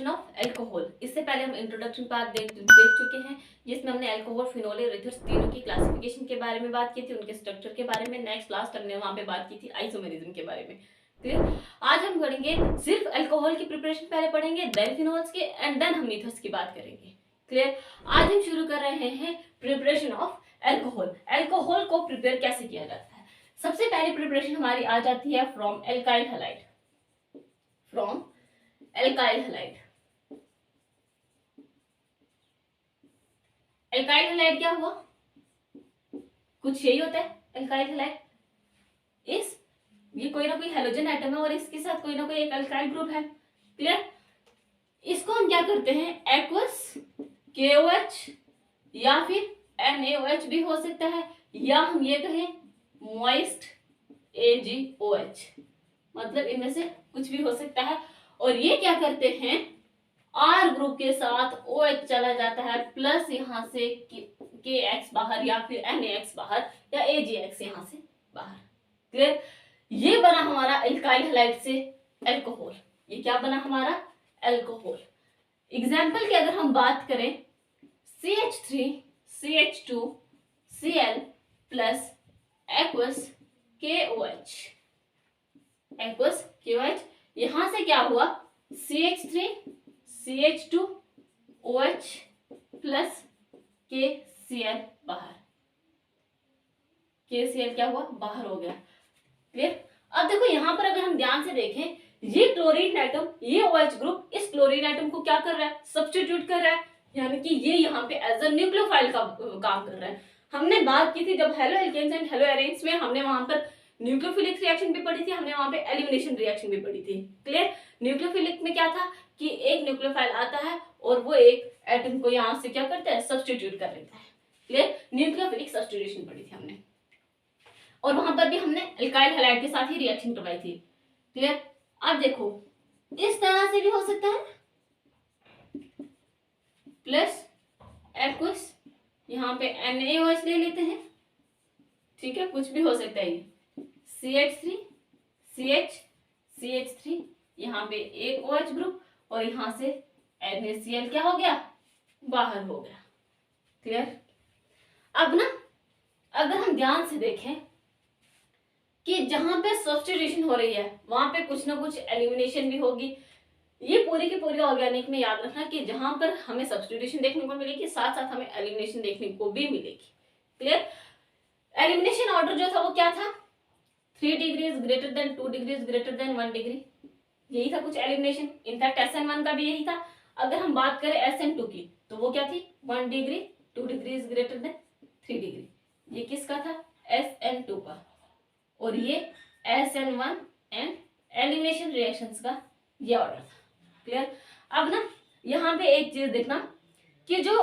Preparation of alcohol. इससे पहले हम इंट्रोडक्शन पार्ट देख चुके हैं, जिसमें हमने एल्कोहल, फिनोल और ईथर्स तीनों की क्लासिफिकेशन के बारे में बात की थी, उनके स्ट्रक्चर के बारे में। नेक्स्ट लास्ट हमने वहां पे बात की थी आइसोमेरिज्म के बारे में। क्लियर? आज हम पढ़ेंगे सिर्फ एल्कोहल की प्रिपरेशन पहले पढ़ेंगे, देन फिनोल्स के, एंड देन हम ईथर्स की बात करेंगे। क्लियर? आज हम शुरू कर रहे हैं प्रिपरेशन ऑफ एल्कोहल। एल्कोहल को प्रिपेयर कैसे किया जाता है? सबसे पहले प्रिपरेशन हमारी आ जाती है from alkyl halide. From alkyl halide. Alkyl halide क्या हुआ? कुछ यही होता है एल्काइल हैलाइड। ये कोई ना कोई हेलोजन एटम है और इसके साथ कोई ना कोई एक अल्काइल ग्रुप है। क्लियर? इसको हम क्या करते हैं, एक्वस KOH या फिर NaOH भी हो सकता है, या हम ये कहें मॉइस्ट AgOH, मतलब इनमें से कुछ भी हो सकता है। और ये क्या करते हैं, R ग्रुप के साथ OH चला जाता है, प्लस यहाँ से KX बाहर या फिर NaX बाहर या AgX यहाँ से बाहर। क्लियर? ये बना हमारा एल्काइल हैलाइड से एल्कोहल। ये क्या बना हमारा? एल्कोहल। एग्जाम्पल की अगर हम बात करें, CH3 CH2 Cl plus aqueous KOH। Aqueous KOH, यहां से क्या हुआ, CH3 CH2 OH plus KCl बाहर। KCl क्या हुआ, बाहर हो गया। क्लियर? अब देखो यहां पर अगर हम ध्यान से देखें, ये क्लोरीन एटम, ये OH ग्रुप इस क्लोरीन एटम को क्या कर रहा है, सब्स्टिट्यूट कर रहा है, यानी कि ये यहाँ पे एज अ न्यूक्लियोफाइल का काम कर रहा है। हमने बात की थी जब haloalkanes and haloarenes में, हमने वहां पर न्यूक्लियोफिलिक रिएक्शन भी पढ़ी थी, हमने वहां पे एलिमिनेशन रिएक्शन भी पढ़ी थी। क्लियर? न्यूक्लियोफिलिक में क्या था कि एक न्यूक्लियोफाइल आता है और वो एक एटम को यहाँ से क्या करता है, सब्स्टिट्यूट कर लेता है। क्लियर? न्यूक्लियोफिलिक सब्स्टिट्यूशन पढ़ी थी हमने, और वहां पर भी हमने एल्काइल हैलाइड के साथ ही रिएक्शन करवाई थी। क्लियर? अब देखो इस तरह से भी हो सकता है, प्लस एक्वस, यहाँ पे NaOH ले लेते हैं, ठीक है, कुछ भी हो सकता है ये, CH3 CH3, यहाँ पे एक OH ग्रुप और यहाँ से NaCl क्या हो गया, बाहर हो गया। क्लियर? अब ना अगर हम ध्यान से देखें कि जहां पे सब्स्टिट्यूशन हो रही है वहां पे कुछ ना कुछ एलिमिनेशन भी होगी। ये पूरी की पूरी ऑर्गेनिक में याद रखना कि जहां पर हमें सब्स्टिट्यूशन देखने को मिलेगी, साथ साथ हमें एलिमिनेशन देखने को भी मिलेगी। क्लियर? एलिमिनेशन ऑर्डर जो था वो क्या था, 3 degrees greater than 2 degrees greater than 1 degree, यही था कुछ एलिमिनेशन। इनफैक्ट SN1 का भी यही था। अगर हम बात करें SN2 की तो वो क्या थी, 1 degree 2 degrees greater than 3 degree. ये किसका था, SN2 का, और ये SN1 एंड एलिमिनेशन रिएक्शंस का ये ऑर्डर था। क्लियर? अब ना यहाँ पे एक चीज देखना कि जो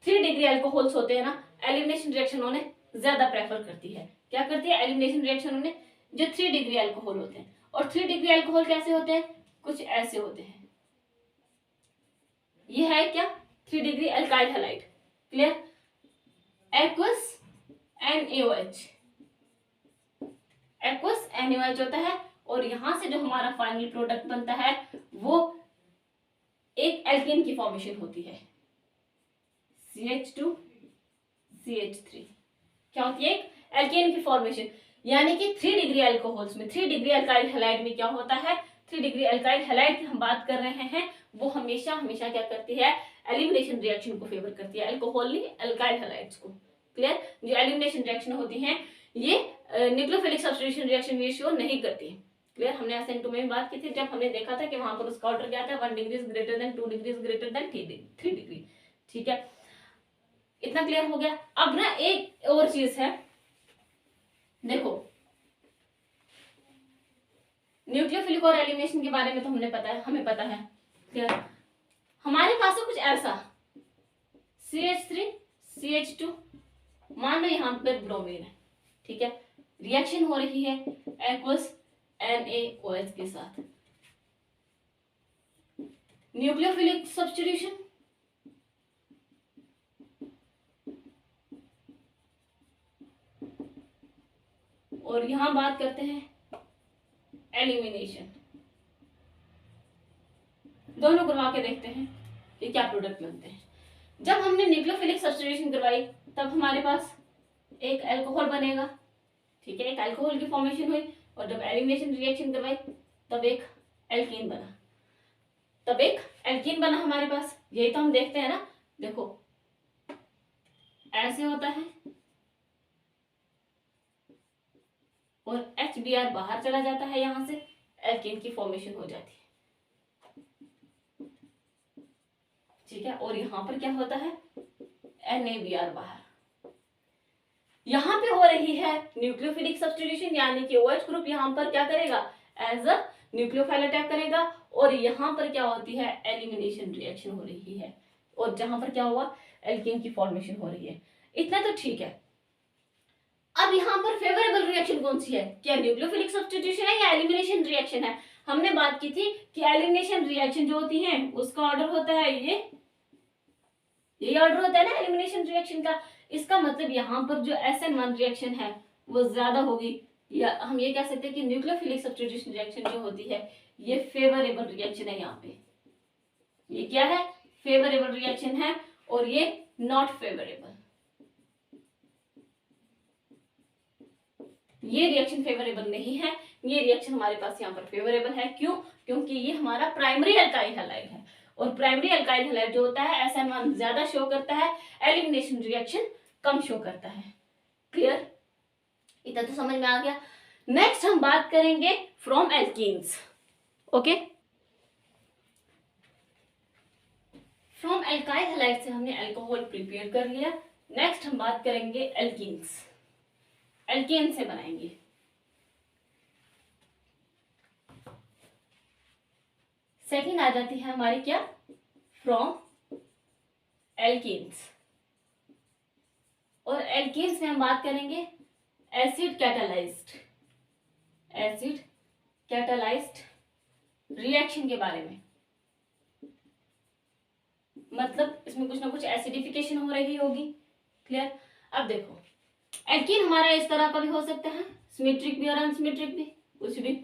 3 डिग्री एल्कोहल्स होते हैं ना, एलिमिनेशन रिएक्शन उन्हें ज्यादा प्रेफर करती है। क्या करती है, एलिमिनेशन रिएक्शन उन्हें, जो 3 डिग्री एल्कोहल होते हैं। और 3 डिग्री एल्कोहल कैसे होते हैं, कुछ ऐसे होते हैं। ये है क्या, 3 degree alkyl halide. Clear? Aqueous NaOH, aqueous NaOH होता है, और यहां से जो हमारा फाइनल प्रोडक्ट बनता है वो एक एल्केन की फॉर्मेशन होती है, CH2 CH3। क्या होती है, एक एल्केन की फॉर्मेशन। यानी कि 3 डिग्री एल्कोहल्स में, 3 डिग्री एल्काइल हैलाइड में क्या होता है, 3 डिग्री एल्काइल हैलाइड की हम बात कर रहे हैं, वो हमेशा हमेशा क्या करती है, एलिमिनेशन रिएक्शन को फेवर करती है, एल्कोहल नहीं, एल्काइल हैलाइड्स को। क्लियर? जो एलिमिनेशन रिएक्शन होती है ये न्यूक्लियोफिलिक सब्स्टिट्यूशन रिएक्शन भी शो नहीं करती है। क्लियर? हमने SN2 में भी बात की थी, जब हमने देखा था कि वहां पर उसका ऑर्डर क्या था, 1 degrees greater than 2 degrees greater than 3 degree. ठीक है, इतना क्लियर हो गया। अब ना एक और चीज है, देखो न्यूक्लियोफिलिक और एलिमिनेशन के बारे में तो हमें पता है। क्लियर? हमारे पास है कुछ ऐसा, CH3 CH2, मान लो यहाँ पर ब्रोमीन है, ठीक है, रिएक्शन हो रही है एक्वस NaOH के साथ, न्यूक्लियोफिलिक सब्स्टिट्यूशन, और यहां बात करते हैं एलिमिनेशन। दोनों करवा के देखते हैं कि क्या प्रोडक्ट बनते हैं। जब हमने न्यूक्लियोफिलिक सब्स्टिट्यूशन करवाई तब हमारे पास एक अल्कोहल बनेगा, ठीक है, एक अल्कोहल की फॉर्मेशन हुई। और जब एलिमिनेशन रिएक्शन करवाई तब एक एल्कीन बना, हमारे पास। यही तो हम देखते हैं ना, देखो ऐसे होता है और HBr बाहर चला जाता है, यहां से एल्कीन की फॉर्मेशन हो जाती है, ठीक है। और यहां पर क्या होता है, NaBr बाहर। यहां पे हो रही है न्यूक्लियोफिलिक सब्स्टिट्यूशन, यानी कि OH ग्रुप यहां पर क्या करेगा, एज अ न्यूक्लियोफाइल अटैक करेगा। और यहां पर क्या होती है, एलिमिनेशन रिएक्शन हो रही है, और जहां पर क्या हुआ, एल्कीन की फॉर्मेशन हो रही है। इतना तो ठीक है। अब यहाँ पर फेवरेबल रिएक्शन कौन सी है, क्या न्यूक्लियोफिलिक सब्स्टिट्यूशन है या एलिमिनेशन रिएक्शन है। हमने बात की थी कि एलिमिनेशन रिएक्शन जो होती है उसका ऑर्डर होता है ये ऑर्डर होता है ना एलिमिनेशन रिएक्शन का। इसका मतलब यहाँ पर जो SN1 रिएक्शन है वो ज्यादा होगी, या हम ये कह सकते हैं कि न्यूक्लियोफिलिक सब्स्टिट्यूशन रिएक्शन जो होती है ये फेवरेबल रिएक्शन है। यहाँ पे ये क्या है, फेवरेबल रिएक्शन है, और ये नॉट फेवरेबल, ये रिएक्शन फेवरेबल नहीं है। ये रिएक्शन हमारे पास यहाँ पर फेवरेबल है। क्यों, क्योंकि ये हमारा प्राइमरी अल्काइल हैलाइड है, और प्राइमरी अल्काइल हैलाइड जो होता है SN1 ज्यादा शो करता है, एलिमिनेशन रिएक्शन कम शो करता है। क्लियर, इतना तो समझ में आ गया। नेक्स्ट हम बात करेंगे from alkenes. Okay, from alkyl halide से हमने अल्कोहल प्रिपेयर कर लिया। नेक्स्ट हम बात करेंगे एल्कीन्स, एल्केन से बनाएंगे। सेकंड आ जाती है हमारी क्या, फ्रॉम एल्कीन्स। और एल्कीन्स में हम बात करेंगे एसिड कैटालाइज्ड रिएक्शन के बारे में। मतलब इसमें कुछ ना कुछ एसिडिफिकेशन हो रही होगी। क्लियर। अब देखो, एल्कीन हमारा इस तरह का भी हो सकता है, सिमेट्रिक भी और अनसिमेट्रिक भी, कुछ भी।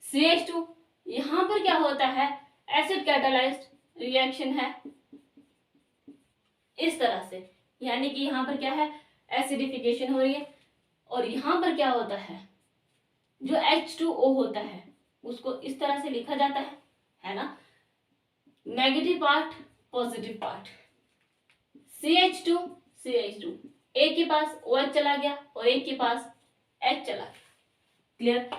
CH2 यहां पर क्या होता है, एसिड कैटालाइज्ड रिएक्शन है इस तरह से, यानी कि यहां पर क्या है, एसिडिफिकेशन हो रही है। और यहां पर क्या होता है, जो H2O होता है उसको इस तरह से लिखा जाता है ना, negative part positive part, CH2 एक के पास OH चला गया और एक के पास H चला गया। क्लियर।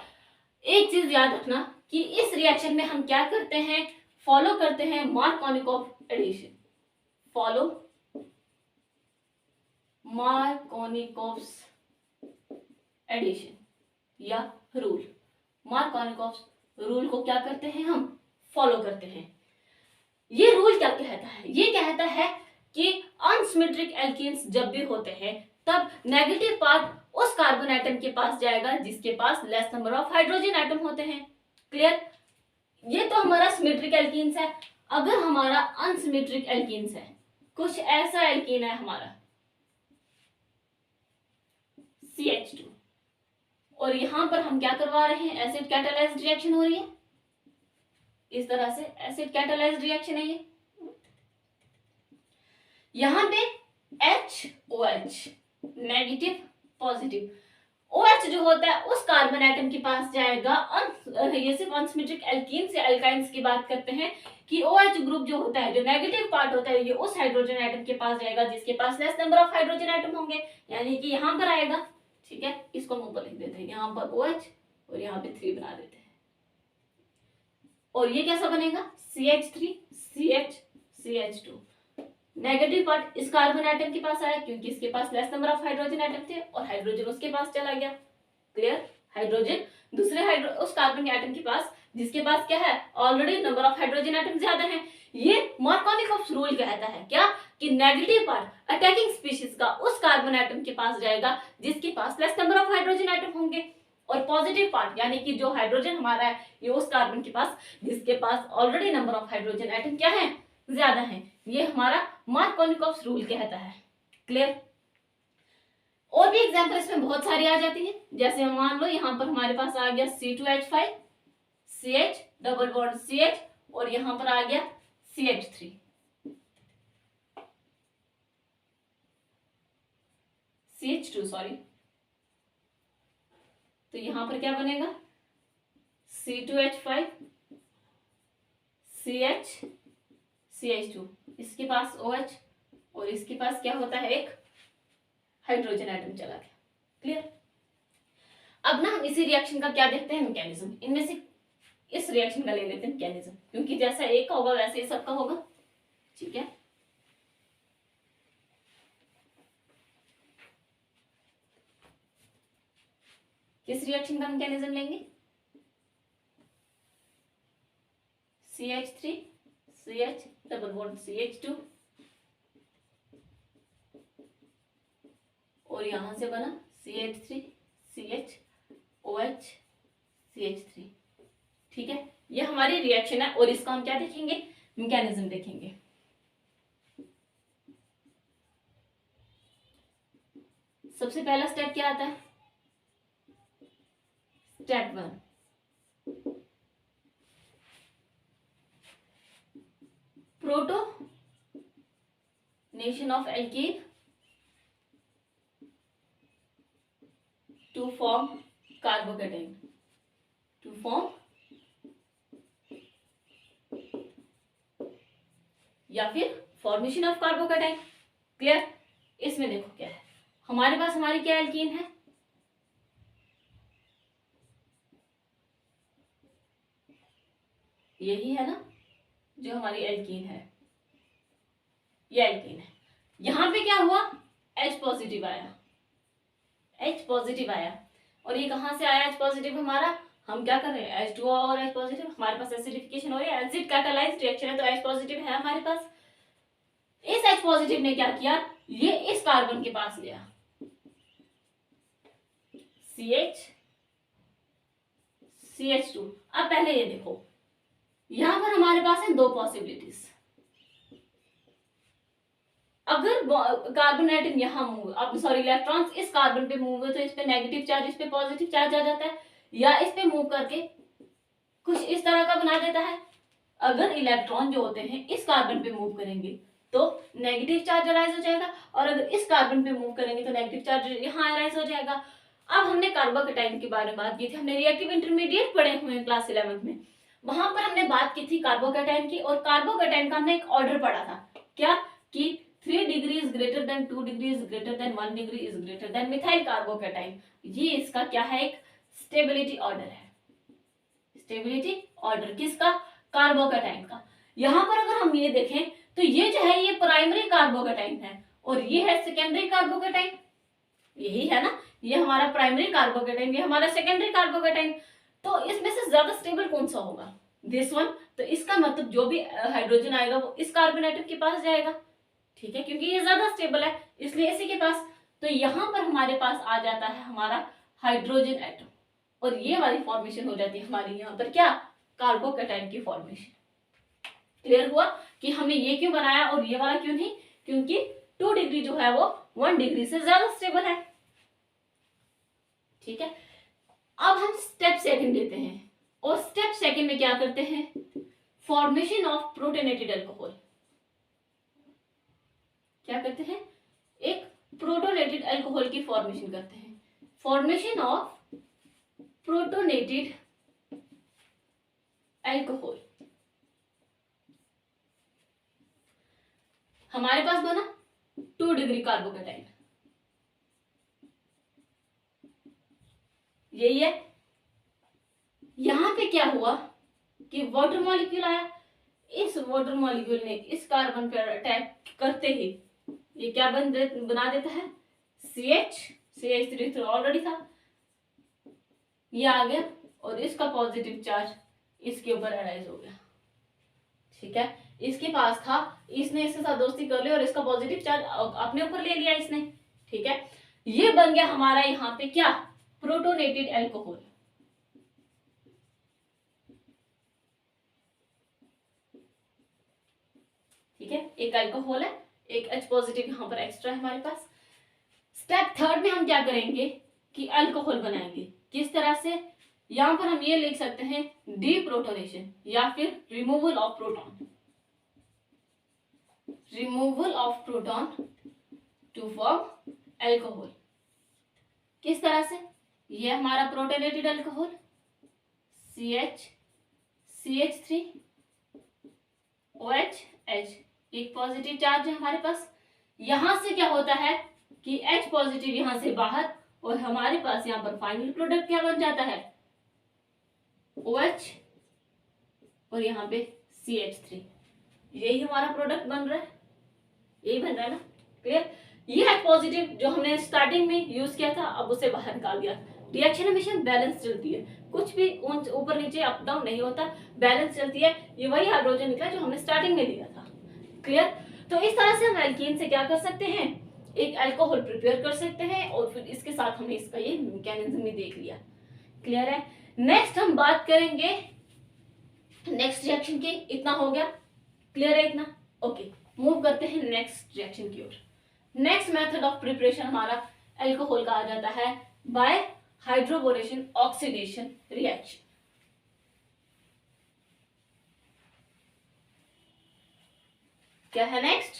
एक चीज याद रखना कि इस रिएक्शन में हम क्या करते हैं, फॉलो करते हैं Markovnikov addition, follow Markovnikov's addition या रूल। मार्कोनिकॉफ्स रूल को क्या करते हैं, हम फॉलो करते हैं। ये रूल क्या कहता है, ये कहता है कि अनसिमेट्रिक एल्कीन्स जब भी होते हैं तब नेगेटिव पार्ट उस कार्बन एटम के पास जाएगा जिसके पास less number of hydrogen atom होते हैं। क्लियर। ये तो हमारा सिमेट्रिक एल्कीन्स है। अगर हमारा अनसिमेट्रिक एल्कीन्स है, कुछ ऐसा एल्कीन है हमारा CH2, और यहां पर हम क्या करवा रहे हैं, एसिड कैटालाइज्ड रिएक्शन हो रही है, इस तरह से एसिड कैटालाइज्ड रिएक्शन है ये। यहां पे HOH नेगेटिव पॉजिटिव, OH जो होता है उस कार्बन एटम के पास जाएगा। ये सिर्फ अनसिमेट्रिक एल्कीन से अल्काइंस की बात करते हैं कि OH ग्रुप जो होता है, जो नेगेटिव पार्ट होता है, ये उस हाइड्रोजन एटम के पास जाएगा जिसके पास less number of hydrogen atom होंगे, यानी कि यहां पर आएगा। ठीक है, इसको हम ऊपर लिख देते हैं, यहां पर OH और यहाँ पे 3 बना देते हैं। और ये कैसा बनेगा, CH3 CH2। नेगेटिव पार्ट इस कार्बन एटम के पास आया क्योंकि इसके पास less number of hydrogen atom थे और हाइड्रोजन उसके पास चला गया। क्लियर। हाइड्रोजन दूसरे उस कार्बन के एटम के पास जिसके पास क्या है, already number of hydrogen atom ज्यादा है। ये मार्कोनिकॉफ रूल कहता है क्या, कि नेगेटिव पार्ट अटैकिंग स्पीशीज का उस कार्बन एटम के पास जाएगा जिसके पास less number of hydrogen atom होंगे, और पॉजिटिव पार्ट यानी कि जो हाइड्रोजन हमारा है ये उस कार्बन के पास जिसके पास already number of hydrogen atom क्या है, ज्यादा है। ये हमारा मार्कोनिकॉफ रूल कहता है। क्लियर। और भी एग्जांपल इसमें बहुत सारी आ जाती है, जैसे हम मान लो यहाँ पर हमारे पास आ गया C2H5 CH double bond CH, और यहाँ पर आ गया CH3, CH2 सॉरी। तो यहां पर क्या बनेगा, C2H5 CH CH2, इसके पास OH और इसके पास क्या होता है, एक हाइड्रोजन एटम चला गया। क्लियर। अब ना हम इसी रिएक्शन का क्या देखते हैं, मैकेनिज्म। इनमें से इस रिएक्शन का ले लेते हैं मैकेनिज्म, क्योंकि जैसा एक का होगा वैसे ही सबका होगा। ठीक है, किस रिएक्शन का मैकेनिज्म लेंगे, CH3 CH double bond CH2 और यहां से बना CH3 CH OH CH3। ठीक है, ये हमारी रिएक्शन है और इसका हम क्या देखेंगे, मैकेनिज्म देखेंगे। सबसे पहला स्टेप क्या आता है, step 1, protonation of alkene to form carbocation, to form या फिर फॉर्मेशन ऑफ कार्बोकेटाइन। क्लियर। इसमें देखो क्या है, हमारे पास हमारी क्या एल्कीन है, यही है ना जो हमारी एल्कीन है, ये एल्कीन है। यहां पे क्या हुआ, H पॉजिटिव आया, H पॉजिटिव आया। और ये कहां से आया H पॉजिटिव हमारा, हम क्या कर रहे हैं, H2O और H पॉजिटिव, हमारे पास एसिडिफिकेशन हो रही है, एसिड कैटालाइज्ड रिएक्शन है, तो H पॉजिटिव है हमारे पास। इस H पॉजिटिव ने क्या किया, ये इस कार्बन के पास गया, CH CH2। अब पहले ये देखो, यहां पर हमारे पास है दो पॉसिबिलिटीज। अगर कार्बन एटम यहाँ मूव, अब सॉरी इलेक्ट्रॉन्स इस कार्बन पे मूव हुए तो इस पे नेगेटिव चार्ज, इस पे पॉजिटिव चार्ज आ जाता है, या इस पे मूव करके कुछ इस तरह का बना देता है। अगर इलेक्ट्रॉन जो होते हैं इस कार्बन पे मूव करेंगे तो नेगेटिव चार्ज अराइज हो जाएगा, और अगर इस कार्बन पे मूव करेंगे तो नेगेटिव चार्ज यहाँ अराइज हो जाएगा। अब हमने कार्बोकेटाइन के बारे में बात की थी, हमने रिएक्टिव इंटरमीडिएट पढ़े हुए हैं क्लास 11 में, वहां पर हमने बात की थी कार्बोकेटाइन की, और कार्बोकेटाइन का हमने एक ऑर्डर पढ़ा था, क्या कि 3 degree is greater than 2 degree is greater than 1 degree is greater than methyl carbocation. ये इसका क्या है, एक स्टेबिलिटी ऑर्डर है, स्टेबिलिटी ऑर्डर किसका, कार्बोकेटाइन का। यहां पर अगर हम ये देखें तो ये जो है ये प्राइमरी कार्बोकेटाइन है और ये है सेकेंडरी कार्बोकेटाइन, यही है ना, ये हमारा प्राइमरी कार्बोकेटाइन, ये हमारा सेकेंडरी कार्बोकेटाइन। तो इसमें से ज्यादा स्टेबल कौन सा होगा, दिस वन। तो इसका मतलब जो भी हाइड्रोजन आएगा वो इस कार्बन एटम के पास जाएगा। ठीक है, क्योंकि ये ज्यादा स्टेबल है इसलिए इसी के पास। तो यहां पर हमारे पास आ जाता है हमारा हाइड्रोजन एटम, और ये वाली फॉर्मेशन हो जाती है हमारी यहाँ पर क्या, कार्बोकेटाइन की फॉर्मेशन। क्लियर हुआ कि हमने ये क्यों बनाया और ये वाला क्यों नहीं, क्योंकि 2 डिग्री जो है वो 1 डिग्री से ज्यादा स्टेबल है। ठीक है, अब हम स्टेप सेकंड लेते हैं, और स्टेप सेकंड में क्या करते हैं, फॉर्मेशन ऑफ प्रोटोनेटेड अल्कोहल। क्या करते हैं, एक प्रोटोनेटेड अल्कोहल की फॉर्मेशन करते हैं, फॉर्मेशन ऑफ प्रोटोनेटेड अल्कोहल। हमारे पास बना 2 डिग्री कार्बोकेटाइन, यही है। यहां पे क्या हुआ कि वाटर मॉलिक्यूल आया, इस वाटर मॉलिक्यूल ने इस कार्बन पर अटैक करते ही ये क्या बना देता है, CH3 तो ऑलरेडी था, ये आ गया और इसका पॉजिटिव चार्ज इसके ऊपर अराइज हो गया। ठीक है, इसके पास था, इसने इसके साथ दोस्ती कर ली और इसका पॉजिटिव चार्ज अपने ऊपर ले लिया इसने। ठीक है, ये बन गया हमारा यहाँ पे क्या, प्रोटोनेटेड अल्कोहल। ठीक है, एक अल्कोहल है, एक H पॉजिटिव यहाँ पर एक्स्ट्रा है हमारे पास। स्टेप थर्ड में हम क्या करेंगे कि अल्कोहल बनाएंगे, किस तरह से, यहां पर हम ये लिख सकते हैं डीप्रोटोनेशन या फिर removal of proton. Removal of proton to form alcohol. किस तरह से? ये हमारा protonated alcohol CH3 OH H, एक पॉजिटिव चार्ज है हमारे पास। यहां से क्या होता है कि H पॉजिटिव यहां से बाहर, और हमारे पास यहां पर फाइनल प्रोडक्ट क्या बन जाता है? OH और यहाँ पे CH3। यही हमारा प्रोडक्ट बन रहा है, यही बन रहा है ना? क्लियर? ये H पॉजिटिव जो हमने स्टार्टिंग में यूज किया था, अब उसे बाहर निकाल दिया। रिएक्शन हमेशा बैलेंस चलती है, कुछ भी ऊपर नीचे अप डाउन नहीं होता, बैलेंस चलती है। ये वही हाइड्रोजन निकला जो हमने स्टार्टिंग में लिया था। क्लियर? तो इस तरह से हम एल्कीन से क्या कर सकते हैं? एक अल्कोहल प्रिपेयर कर सकते हैं, और फिर इसके साथ हमने इसका ये मैकेनिज्म भी देख लिया। क्लियर है? नेक्स्ट हम बात करेंगे नेक्स्ट रिएक्शन की। इतना हो गया? क्लियर है इतना? ओके, मूव करते हैं नेक्स्ट रिएक्शन की ओर। नेक्स्ट मेथड ऑफ प्रिपरेशन हमारा अल्कोहल का आ जाता है बाय हाइड्रोबोरेशन ऑक्सीडेशन रिएक्शन। क्या है next?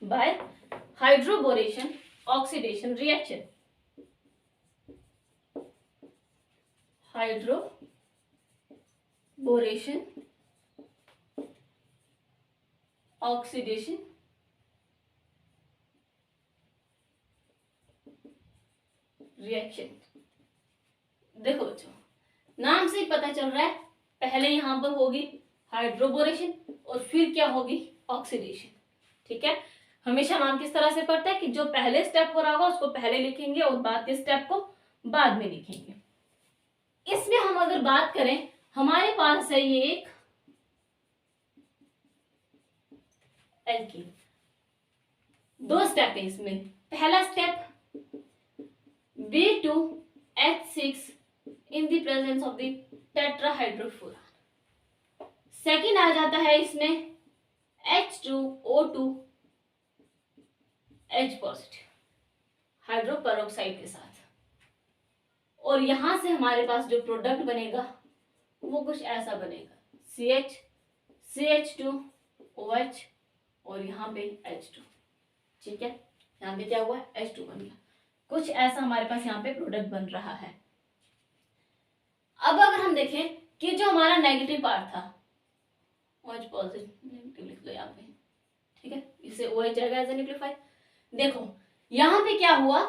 By hydroboration oxidation reaction. Hydroboration oxidation reaction. देखो बच्चों, नाम से ही पता चल रहा है, पहले यहां पर होगी हाइड्रोबोरेशन और फिर क्या होगी? ऑक्सीडेशन। ठीक है? हमेशा नाम किस तरह से पढ़ता है कि जो पहले स्टेप हो रहा होगा उसको पहले लिखेंगे और बाद के स्टेप को बाद में लिखेंगे। इसमें हम अगर बात करें, हमारे पास है ये एक एल्कीन। दो स्टेप है इसमें। पहला step B2H6 in the presence of the tetrahydrofuran। Second आ जाता है इसमें H2O2 H पॉजिटिव हाइड्रोपेरोक्साइड के साथ, और यहां से हमारे पास जो प्रोडक्ट बनेगा वो कुछ ऐसा बनेगा CH2OH और यहाँ पे H2। ठीक है? यहाँ पे क्या हुआ? H2 बन गया। कुछ ऐसा हमारे पास यहाँ पे प्रोडक्ट बन रहा है। अब अगर हम देखें कि जो हमारा नेगेटिव पार्ट था, OH पॉजिटिव लिख लो यहाँ पे। ठीक है? इसे OH जाएगा एज एन न्यूक्लियोफाइल। देखो यहाँ पे क्या हुआ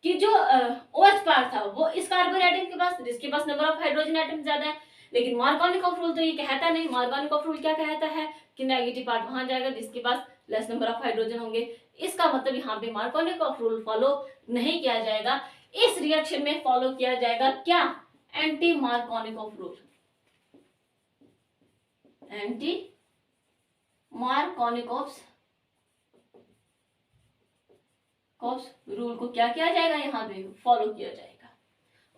कि जो OH पार्ट था वो इस कार्बन एटम के पास, जिसके पास नंबर ऑफ हाइड्रोजन एटम ज्यादा है, लेकिन मार्कोनिकॉफ रूल तो ये कहता नहीं। मार्कोनिकॉफ रूल क्या कहता है कि नेगेटिव पार्ट वहां जाएगा जिसके पास लेस नंबर ऑफ हाइड्रोजन होंगे। इसका मतलब यहाँ पे मार्कोनिकॉफ रूल फॉलो नहीं किया जाएगा। इस रिएक्शन में फॉलो किया जाएगा क्या? Anti Markovnikov rule. Anti Markovnikov rule को क्या किया जाएगा? यहाँ पे फॉलो किया जाएगा,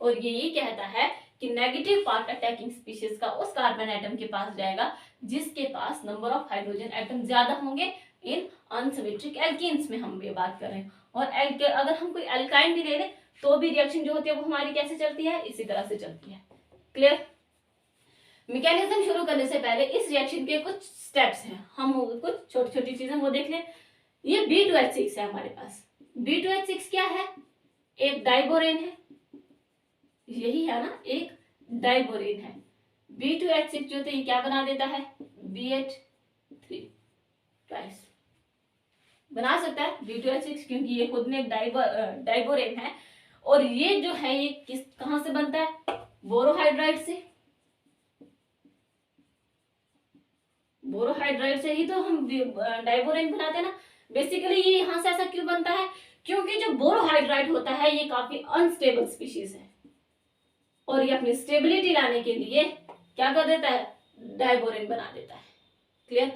और ये कहता है कि नेगेटिव पार्ट अटैकिंग स्पीशीज का उस कार्बन एटम के पास जाएगा जिसके पास नंबर ऑफ हाइड्रोजन एटम ज्यादा होंगे। इन अनसिमेट्रिक एल्कीन्स में हम ये बात कर रहे हैं। और अगर हम कोई एल्काइन भी ले लें तो भी रिएक्शन जो होती है वो हमारी कैसे चलती है? इसी तरह से चलती है। क्लियर? मैकेनिज्म शुरू करने से पहले इस रिएक्शन के कुछ स्टेप्स हैं, हम कुछ छोटी छोटी चीजें वो देख लें। ये B2H6 है हमारे पास। B2H6 क्या है? एक डाइबोरेन है, यही है ना, एक डाइबोरेन है। B2H6 जो ये क्या बना देता है? BH3 ट्वाइस बना सकता है B2H6, क्योंकि ये खुद में एक डाइबोरेन है। और ये जो है ये कहां से बनता है? बोरोहाइड्राइड से। बोरोहाइड्राइड से ही तो हम डाइबोरेन बनाते हैं ना। बेसिकली ये यहां से ऐसा क्यों बनता है? क्योंकि जो बोरोहाइड्राइड होता है ये काफी अनस्टेबल स्पीशीज है, और ये अपनी स्टेबिलिटी लाने के लिए क्या कर देता है? डाइबोरेन बना देता है। क्लियर?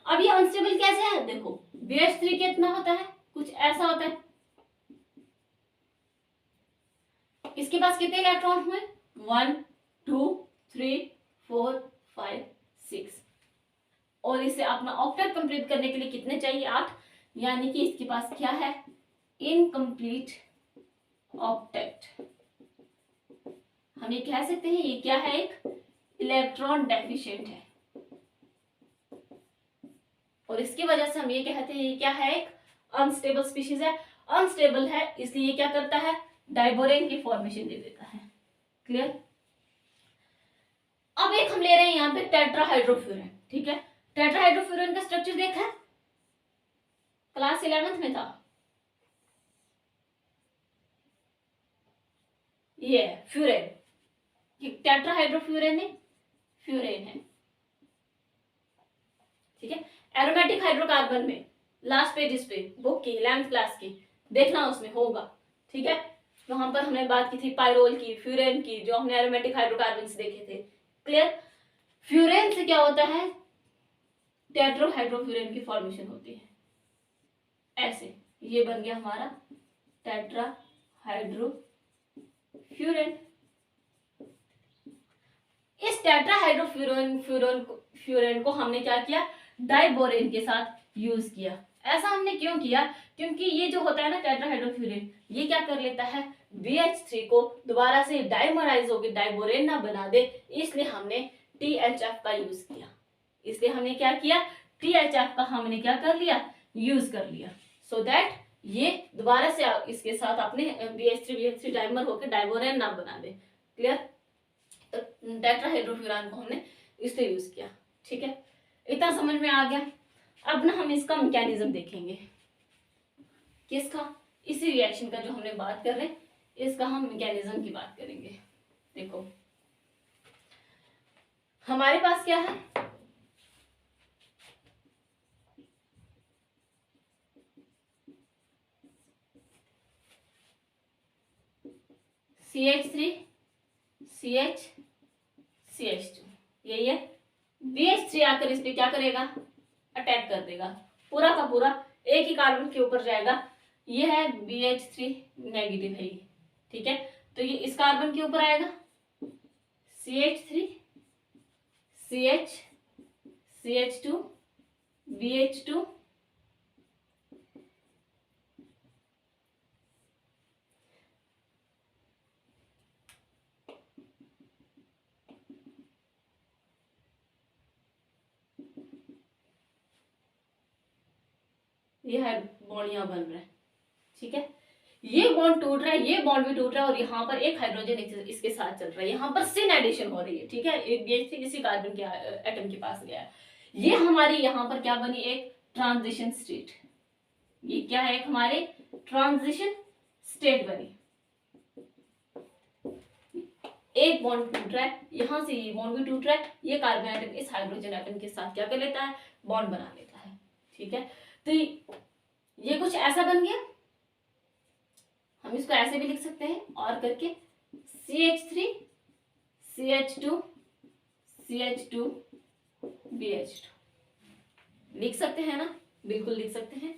अब ये अनस्टेबल कैसे है? देखो BH3 कितना होता है? कुछ ऐसा होता है। इसके पास कितने इलेक्ट्रॉन हुए? 1 2 3 4 5 6, और इसे अपना ऑक्टेट कंप्लीट करने के लिए कितने चाहिए? 8। यानी कि इसके पास क्या है? Incomplete octet. हम ये कह सकते हैं ये क्या है? एक इलेक्ट्रॉन डेफिशिएंट है। और इसकी वजह से हम ये कहते हैं ये क्या है, एक अनस्टेबल स्पीशीज है। अनस्टेबल है इसलिए ये क्या करता है, डाइबोरेन की फॉर्मेशन दे देता है। क्लियर। अब एक हम ले रहे हैं यहाँ पे टेट्राहाइड्रोफ्यूरेन। ठीक है, टेट्राहाइड्रोफ्यूरेन का स्ट्रक्चर देखा है, क्लास 11th में था। ये है फ्यूरेन, टेट्राहाइड्रोफ्यूरेन है, फ्यूरेन है। ठीक है, एरोमेटिक हाइड्रोकार्बन में लास्ट पेजेस पे बुक की 11th क्लास की देखना, उसमें होगा। ठीक है, वहां पर हमने बात की थी पायरोल की, फ्यूरेन की, जो हमने एरोमेटिक हाइड्रोकार्बन देखे थे। क्लियर। फ्यूरेन से क्या होता है, टेट्राहाइड्रोफ्यूरेन की फॉर्मेशन होती है। ऐसे ये बन गया हमारा टेट्राहाइड्रोफ्यूरेन। इस टेट्राहाइड्रोफ्यूरेन को हमने क्या किया, डाइबोरेन के साथ यूज किया। ऐसा हमने क्यों किया, क्योंकि ये जो होता है ना टेट्राहाइड्रोफ्यूरेन, ये क्या कर लेता है, BH3 को दोबारा से डाइमराइज होकर डाइबोरेन ना बना दे, इसलिए हमने THF का यूज किया। इसलिए हमने क्या किया, THF का हमने क्या कर लिया, यूज कर लिया, सो दैट ये दोबारा से इसके साथ अपने BH3 डाइमर होकर डाइबोरेन ना बना दे। क्लियर। तो टेट्राहाइड्रोफ्यूरेन को हमने इसलिए यूज किया। ठीक है, इतना समझ में आ गया। अब ना हम इसका मैकेनिज्म देखेंगे, किसका, इसी रिएक्शन का जो हमने बात कर रहे हैं, इसका हम मैकेनिज्म की बात करेंगे। देखो हमारे पास क्या है, CH3 CH CH2, यही है। BH3 आकर इस पे क्या करेगा, अटैक कर देगा, पूरा का पूरा एक ही कार्बन के ऊपर जाएगा। ये है BH3 नेगेटिव है ये। ठीक है, तो ये इस कार्बन के ऊपर आएगा, CH3 CH CH2 BH2 ये है बॉन्ड यहाँ बन रहा है। ठीक है, ये बॉन्ड टूट रहा है, ये बॉन्ड भी टूट रहा है, और यहाँ पर एक हाइड्रोजन इसके साथ चल रहा है, यहाँ पर सिन एडिशन हो रही है। ठीक है, एक BH3 इसी कार्बन के एटम के पास गया है। ये हमारी यहाँ पर क्या बनी, एक ट्रांजिशन स्टेट। ये क्या है, एक हमारे ट्रांजिशन स्टेट बनी। एक बॉन्ड टूट रहा है, यहां से ये बॉन्ड भी टूट रहा है, ये कार्बन एटम इस हाइड्रोजन एटम के साथ क्या कर लेता है, बॉन्ड बना लेता है। ठीक है, तो ये कुछ ऐसा बन गया। हम इसको ऐसे भी लिख सकते हैं और करके, CH3 CH2 CH2 BH2 लिख सकते हैं ना, बिल्कुल लिख सकते हैं।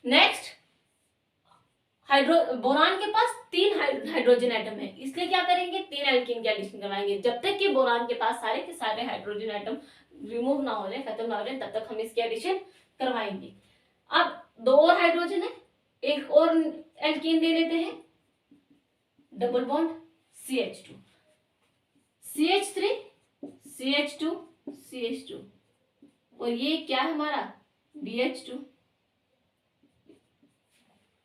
नेक्स्ट, बोरान के पास 3 हाइड्रोजन एटम है, इसलिए क्या करेंगे, 3 एल्कीन के एडिशन करवाएंगे। जब तक कि बोरान के पास सारे के सारे हाइड्रोजन एटम रिमूव ना हो जाए, खत्म ना हो जाए, तब तक हम इसके एडिशन करवाएंगे। अब 2 और हाइड्रोजन है, एक और एल्कीन ले लेते हैं, double bond CH2 CH3 CH2 CH2, और ये क्या है हमारा, BH2।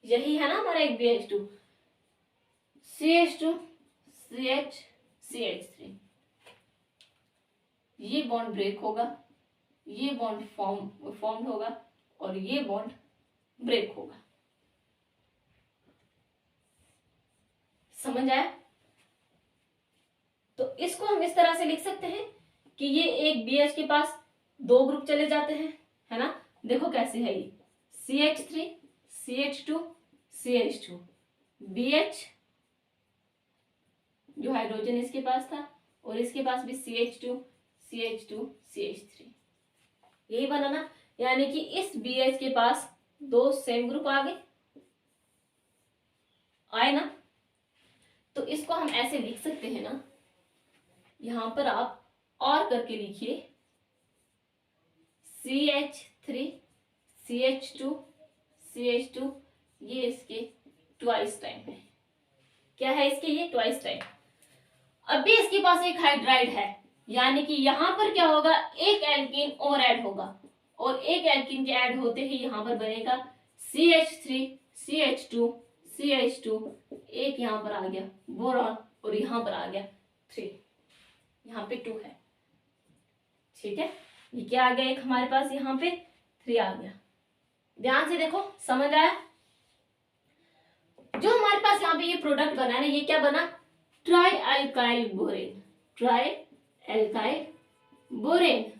यही है ना हमारा एक BH2, CH2 CH CH3। ये बॉन्ड ब्रेक होगा, ये बॉन्ड फॉर्म होगा, और ये बॉन्ड ब्रेक होगा। समझ आया। तो इसको हम इस तरह से लिख सकते हैं कि ये एक BH के पास 2 ग्रुप चले जाते हैं, है ना। देखो कैसे है ये, CH3 CH2 CH2 BH जो हाइड्रोजन इसके पास था, और इसके पास भी CH2 CH2 CH3, यही बना ना। यानी कि इस BH के पास 2 सेम ग्रुप आ गए, आए ना। तो इसको हम ऐसे लिख सकते हैं ना, यहां पर आप और करके लिखिए, CH3 CH2 CH2, ये इसके ट्वाइस टाइम है। क्या है इसके, ये ट्वाइस टाइम। अभी इसके पास एक हाइड्राइड है, यानी कि यहां पर क्या होगा, एक एल्कीन और ऐड होगा, और एक एल्कीन के ऐड होते ही यहाँ पर बनेगा CH3 CH2 CH2, एक यहाँ पर आ गया बोरॉन और यहाँ पर आ गया 3, यहाँ पे 2 है। ठीक है, ये क्या आ गया, एक हमारे पास यहाँ पे 3 आ गया। ध्यान से देखो, समझ आया? जो हमारे पास यहाँ पे ये प्रोडक्ट बना है ना, ये क्या बना, try alkyl borane, try alkyl borane.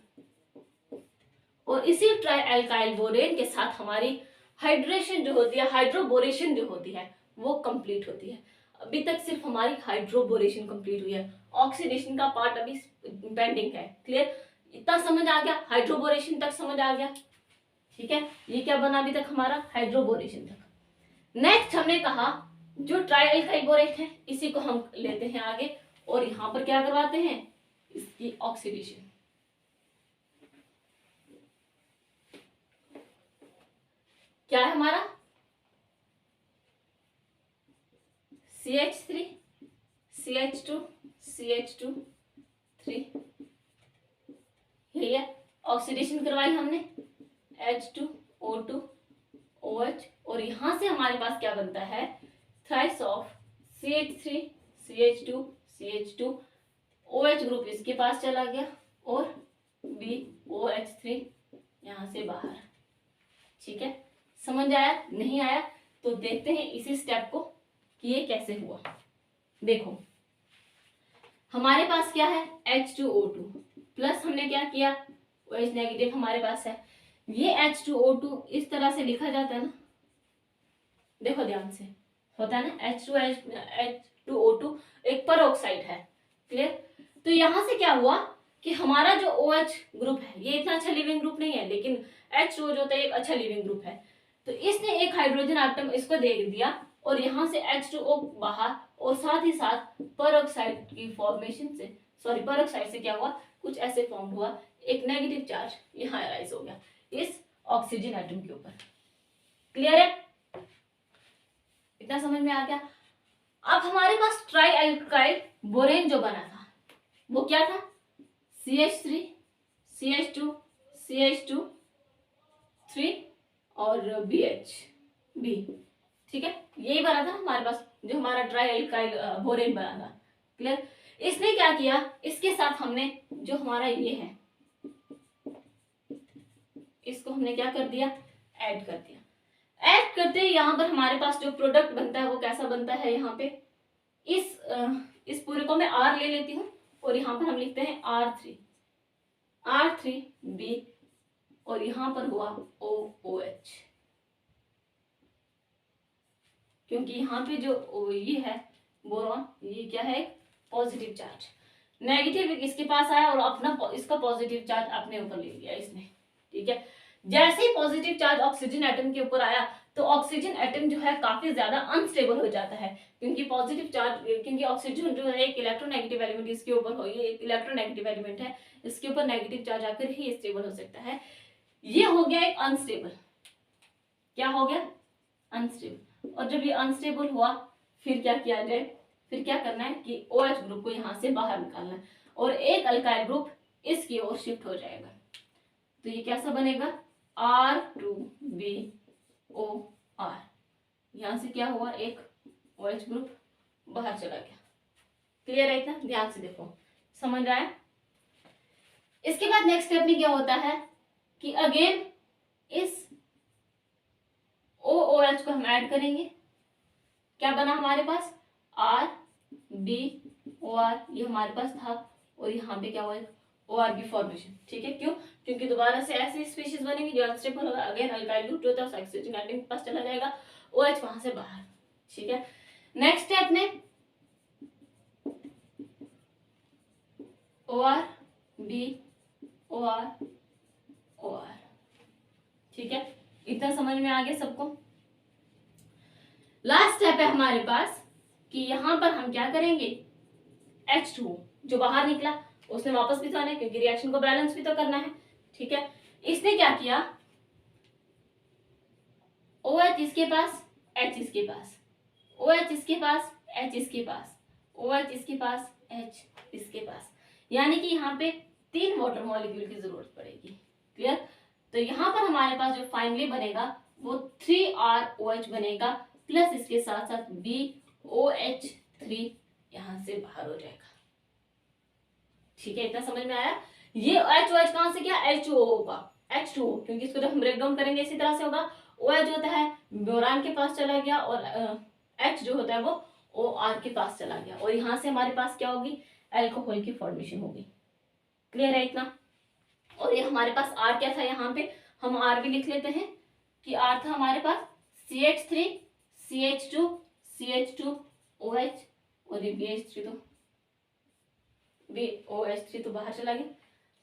और इसी ट्राई अल्काइल बोरेन के साथ हमारी हाइड्रेशन जो होती है, हाइड्रोबोरेशन जो होती है वो कंप्लीट होती है। अभी तक सिर्फ हमारी हाइड्रोबोरेशन कंप्लीट हुई है, ऑक्सीडेशन का पार्ट अभी पेंडिंग है। क्लियर, इतना समझ आ गया, हाइड्रोबोरेशन तक समझ आ गया। ठीक है, ये क्या बना अभी तक हमारा, हाइड्रोबोरेशन तक। नेक्स्ट हमने कहा जो ट्राई अल्काइल बोरेन है इसी को हम लेते हैं आगे और यहाँ पर क्या करवाते हैं, इसकी ऑक्सीडेशन। क्या है हमारा, CH3 CH2 CH2 3, यही है। ऑक्सीडेशन करवाई हमने H2O2 OH, और यहां से हमारे पास क्या बनता है, thrice of CH3 CH2 CH2, OH group इसके पास चला गया और BOH3 यहां से बाहर। ठीक है, समझ आया? नहीं आया तो देखते हैं इसी स्टेप को कि ये कैसे हुआ। देखो हमारे पास क्या है, H2O2 प्लस, हमने क्या किया, OH नेगेटिव हमारे पास है। ये H2O2 इस तरह से लिखा जाता है ना, देखो ध्यान से, होता है ना H2O2 एक परऑक्साइड है। क्लियर, तो यहां से क्या हुआ कि हमारा जो OH ग्रुप है ये इतना अच्छा लिविंग ग्रुप नहीं है, लेकिन H2O जो होता है एक अच्छा लिविंग ग्रुप है। तो इसने एक हाइड्रोजन आइटम इसको दे दिया और यहाँ से H2O बाहर, और साथ ही साथ परऑक्साइड की फॉर्मेशन से, सॉरी परऑक्साइड से क्या हुआ, कुछ ऐसे फॉर्म हुआ, एक नेगेटिव चार्ज यहाँ अराइज हो गया इस ऑक्सीजन एटम के ऊपर। क्लियर है, इतना समझ में आ गया? अब हमारे पास ट्राई अल्काइल बोरेन जो बना था वो क्या था, CH3 CH2 CH2 3 और BH। ठीक है, यही बना था हमारे पास जो हमारा ट्राई अल्काइल बोरेन बना था। क्लियर, इसने क्या किया, इसके साथ हमने जो हमारा ये है इसको हमने क्या कर दिया, ऐड कर दिया। ऐड करते ही यहाँ पर हमारे पास जो प्रोडक्ट बनता है वो कैसा बनता है, यहाँ पे इस पूरे को मैं R ले लेती हूँ और यहाँ पर हम लिखते हैं R3B, और यहाँ पर हुआ OH, क्योंकि यहाँ पे जो ये है बोरॉन, ये क्या है, पॉजिटिव चार्ज, नेगेटिव इसके पास आया और अपना इसका पॉजिटिव चार्ज अपने ऊपर ले लिया इसने। ठीक है, जैसे ही पॉजिटिव चार्ज ऑक्सीजन एटम के ऊपर आया तो ऑक्सीजन एटम जो है काफी ज्यादा अनस्टेबल हो जाता है, क्योंकि पॉजिटिव चार्ज, क्योंकि ऑक्सीजन जो है एक इलेक्ट्रोनेगेटिव एलिमेंट इसके ऊपर हो, ये एक इलेक्ट्रोनेगेटिव एलिमेंट है, इसके ऊपर नेगेटिव चार्ज आकर ही स्टेबल हो सकता है। ये हो गया एक अनस्टेबल, क्या हो गया, अनस्टेबल। और जब ये अनस्टेबल हुआ फिर क्या किया जाए, फिर क्या करना है कि OH ग्रुप को यहाँ से बाहर निकालना है और एक अल्काइल ग्रुप इसकी ओर शिफ्ट हो जाएगा। तो ये कैसा बनेगा, R2BOR, यहाँ से क्या हुआ, एक OH ग्रुप बाहर चला गया। क्लियर है इतना? ध्यान से देखो, समझ आया? इसके बाद नेक्स्ट स्टेप में क्या होता है कि अगेन इस OOH को हम ऐड करेंगे। क्या बना हमारे पास, RBOR, ये हमारे पास था, और यहाँ पे क्या हुआ, ORB फॉर्मेशन। ठीक है, क्यों, क्योंकि दोबारा से ऐसी स्पीशीज बनेंगी जो अनस्टेबल होगा, अगेन अल्काइल ग्रुप जो होता है ऑक्सीजन एटम के पास चला जाएगा, OH वहां से बाहर। ठीक है, नेक्स्ट स्टेप में ORBOR। ठीक है, इतना समझ में आ गया सबको? लास्ट स्टेप है हमारे पास कि यहां पर हम क्या करेंगे, H2O जो बाहर निकला उसने वापस भी तो आना है, क्योंकि रिएक्शन को बैलेंस भी तो करना है। ठीक है, इसने क्या किया, OH इसके पास, H इसके पास, OH इसके पास, H इसके पास, OH इसके पास, H इसके पास, यानी कि यहाँ पे 3 वाटर मॉलिक्यूल की जरूरत पड़ेगी। क्लियर, तो यहाँ पर हमारे पास जो फाइनली बनेगा वो 3ROH बनेगा, प्लस इसके साथ साथ BOH3 यहाँ से बाहर हो जाएगा। ठीक है, इतना समझ में आया। ये OH कहां से क्या, H2O होगा, H2O, क्योंकि इसको जब हम ब्रेक डाउन करेंगे इसी तरह से होगा। OH होता है बोरान के पास चला गया, और H जो होता है वो OR के पास चला गया, और यहाँ से हमारे पास क्या होगी, एल्कोहल की फॉर्मेशन होगी। क्लियर है इतना। और ये हमारे पास R क्या था, यहाँ पे हम R भी लिख लेते हैं कि R था हमारे पास CH3 CH2 CH2 OH, और ये BOH3 तो बाहर चला गया।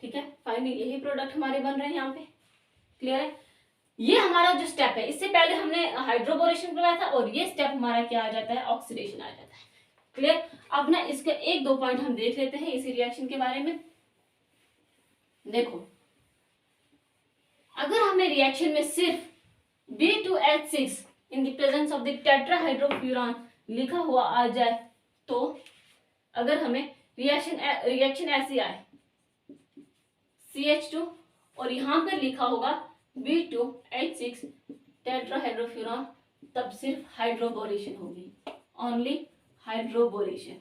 ठीक है, फाइनली यही प्रोडक्ट हमारे बन रहे हैं यहाँ पे। क्लियर है। ये हमारा जो स्टेप है, इससे पहले हमने हाइड्रोबोरेशन करवाया था, और ये स्टेप हमारा क्या आ जाता है, ऑक्सीडेशन आ जाता है। क्लियर। अब ना इसके एक दो पॉइंट हम देख लेते हैं इसी रिएक्शन के बारे में। देखो, अगर हमें रिएक्शन में सिर्फ B2H6 in the presence of the tetrahydrofuran लिखा हुआ आ जाए, तो अगर हमें रिएक्शन ऐसी आए CH2 और यहां पर लिखा होगा B2H6 टेट्राहाइड्रोफ्यूरान, तब सिर्फ हाइड्रोबोरेशन होगी, ओनली हाइड्रोबोरेशन।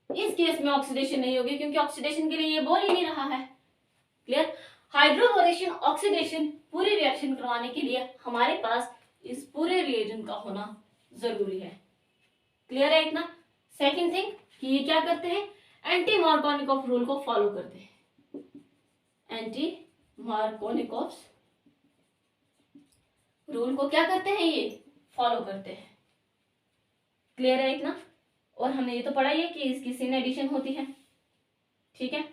इस केस में ऑक्सीडेशन नहीं होगी, क्योंकि ऑक्सीडेशन के लिए ये बोल ही नहीं रहा है। क्लियर। हाइड्रोबोरेशन ऑक्सीडेशन पूरी रिएक्शन करवाने के लिए हमारे पास इस पूरे रिएजेंट का होना जरूरी है। क्लियर है इतना। सेकंड थिंग कि ये क्या करते हैं, एंटी मार्कोनिकॉफ रूल को फॉलो करते हैं। एंटी मार्कोनिकॉफ रूल को क्या करते हैं, ये फॉलो करते हैं। क्लियर है इतना। और हमने ये तो पढ़ा ही है कि इसकी सिन एडिशन होती है। ठीक है।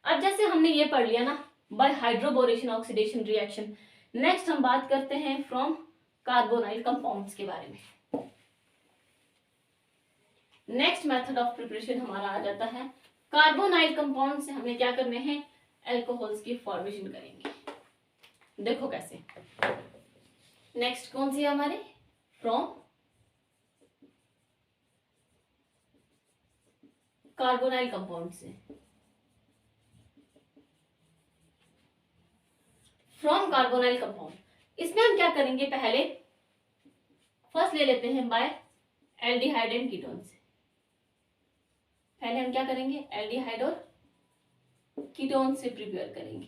अब जैसे हमने ये पढ़ लिया ना, by hydroboration oxidation reaction, next हम बात करते हैं फ्रॉम कार्बोनाइल कंपाउंड्स के बारे में। नेक्स्ट मेथड ऑफ प्रिपरेशन हमारा आ जाता है कार्बोनाइल कंपाउंड से हमें क्या करने हैं, एल्कोहल्स की फॉर्मेशन करेंगे। देखो कैसे। नेक्स्ट कौन सी है हमारे, फ्रॉम कार्बोनाइल कंपाउंड से, फ्रॉम कार्बोनाइल कंपाउंड। इसमें हम क्या करेंगे, पहले फर्स्ट ले लेते हैं बाय एल्डिहाइड एंड कीटोन से। पहले हम क्या करेंगे, एल्डिहाइड और कीटोन से प्रिपेयर करेंगे।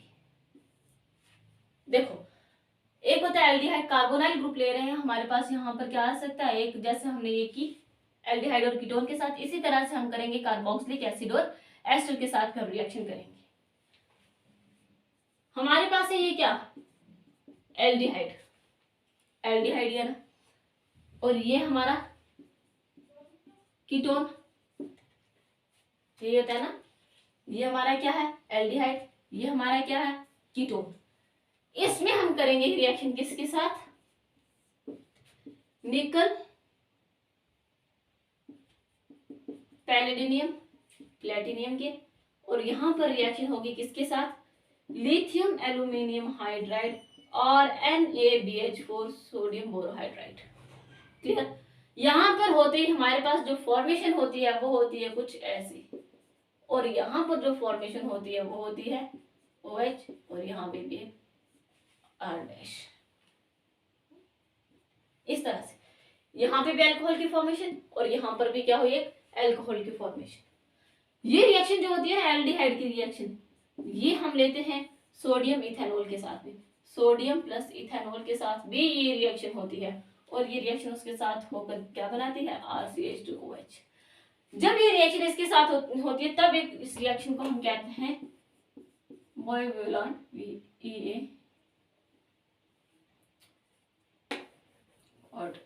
देखो, एक होता है एल्डिहाइड, कार्बोनाइल ग्रुप ले रहे हैं हमारे पास, यहाँ पर क्या आ सकता है, एक जैसे हमने ये की एल्डिहाइड और कीटोन के साथ, इसी तरह से हम करेंगे कार्बोक्सिलिक एसिड और एस्टर के साथ हम रिएक्शन करेंगे। हमारे पास है ये क्या, एल्डिहाइड, एल्डिहाइड है ना, और ये हमारा कीटोन, ये होता है ना, ये हमारा क्या है, एल्डिहाइड, ये हमारा क्या है, कीटोन। इसमें हम करेंगे रिएक्शन किसके साथ, निकल पैलेडिनियम प्लेटिनियम के, और यहां पर रिएक्शन होगी किसके साथ, लिथियम एल्यूमिनियम हाइड्राइड और NaBH4 सोडियम बोरोहाइड्राइड। क्लियर। यहां पर होते ही हमारे पास जो फॉर्मेशन होती है वो होती है कुछ ऐसी, और यहां पर जो फॉर्मेशन होती है वो होती है OH, और यहां पे भी R डैश। इस तरह से यहां पे भी अल्कोहल की फॉर्मेशन, और यहां पर भी क्या हुई, एक अल्कोहल की फॉर्मेशन। ये रिएक्शन जो होती है एल्डिहाइड की रिएक्शन, ये हम लेते हैं सोडियम इथेनॉल के साथ में, सोडियम प्लस इथेनॉल के साथ भी ये रिएक्शन होती है, और ये रिएक्शन उसके साथ होकर क्या बनाती है, RCH2OH। जब ये रिएक्शन इसके साथ होती है, तब इस रिएक्शन को हम कहते हैं मोइबुलान VEA और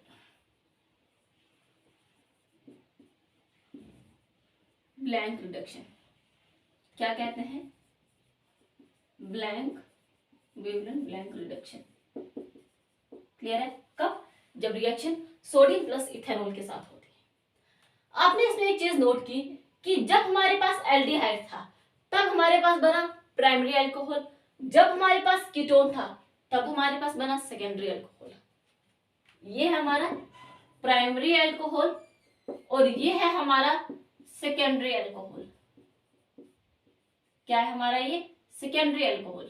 ब्लैंक रिडक्शन। क्या कहते हैं, blank wavelength blank reduction. Clear है। कब, जब रिएक्शन सोडियम प्लस इथेनॉल के साथ होती है। आपने इसमें एक चीज नोट की कि जब हमारे पास एल्डिहाइड था तब हमारे पास बना प्राइमरी अल्कोहल, जब हमारे पास कीटोन था तब हमारे पास बना सेकेंडरी अल्कोहल। ये है हमारा प्राइमरी अल्कोहल और ये है हमारा सेकेंडरी अल्कोहल। क्या है हमारा ये, सेकेंडरी अल्कोहल।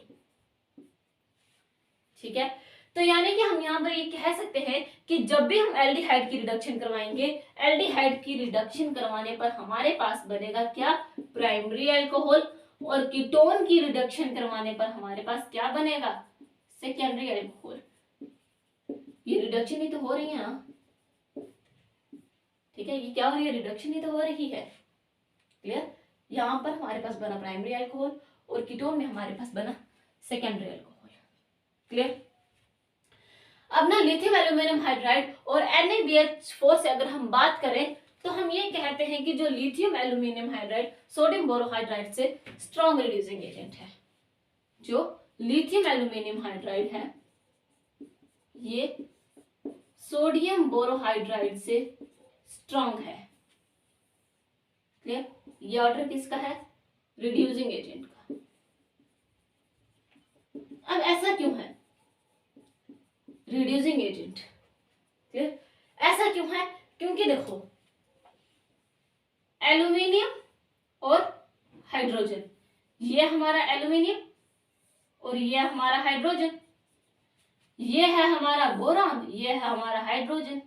ठीक है, तो यानी कि हम यहाँ पर ये कह सकते हैं कि जब भी हम एल्डिहाइड की रिडक्शन करवाएंगे, एल्डिहाइड की रिडक्शन करवाने पर हमारे पास बनेगा क्या, प्राइमरी अल्कोहल, और कीटोन की रिडक्शन करवाने पर हमारे पास क्या बनेगा, सेकेंडरी अल्कोहल। ये रिडक्शन ही तो हो रही है ना, ठीक है, ये क्या हो रही है, रिडक्शन ही तो हो रही है। क्लियर, यहाँ पर हमारे पास बना प्राइमरी अल्कोहल और कीटोन में हमारे पास बना सेकेंडरी अल्कोहल। क्लियर, अब ना लिथियम एल्यूमिनियम हाइड्राइड और NaBH4 से अगर हम बात करें तो हम ये कहते हैं कि जो lithium aluminium hydride sodium borohydride से स्ट्रॉन्ग रिड्यूसिंग एजेंट है। जो लिथियम एल्यूमिनियम हाइड्राइड है ये सोडियम बोरोहाइड्राइड से स्ट्रॉन्ग है। क्लियर, ये ऑर्डर किसका है, रिड्यूसिंग एजेंट का। अब ऐसा क्यों है, रिड्यूसिंग एजेंट, क्लियर, ऐसा क्यों है, क्योंकि देखो एल्यूमिनियम और हाइड्रोजन, ये हमारा एल्यूमिनियम और ये हमारा हाइड्रोजन, ये है हमारा बोरान, ये है हमारा हाइड्रोजन।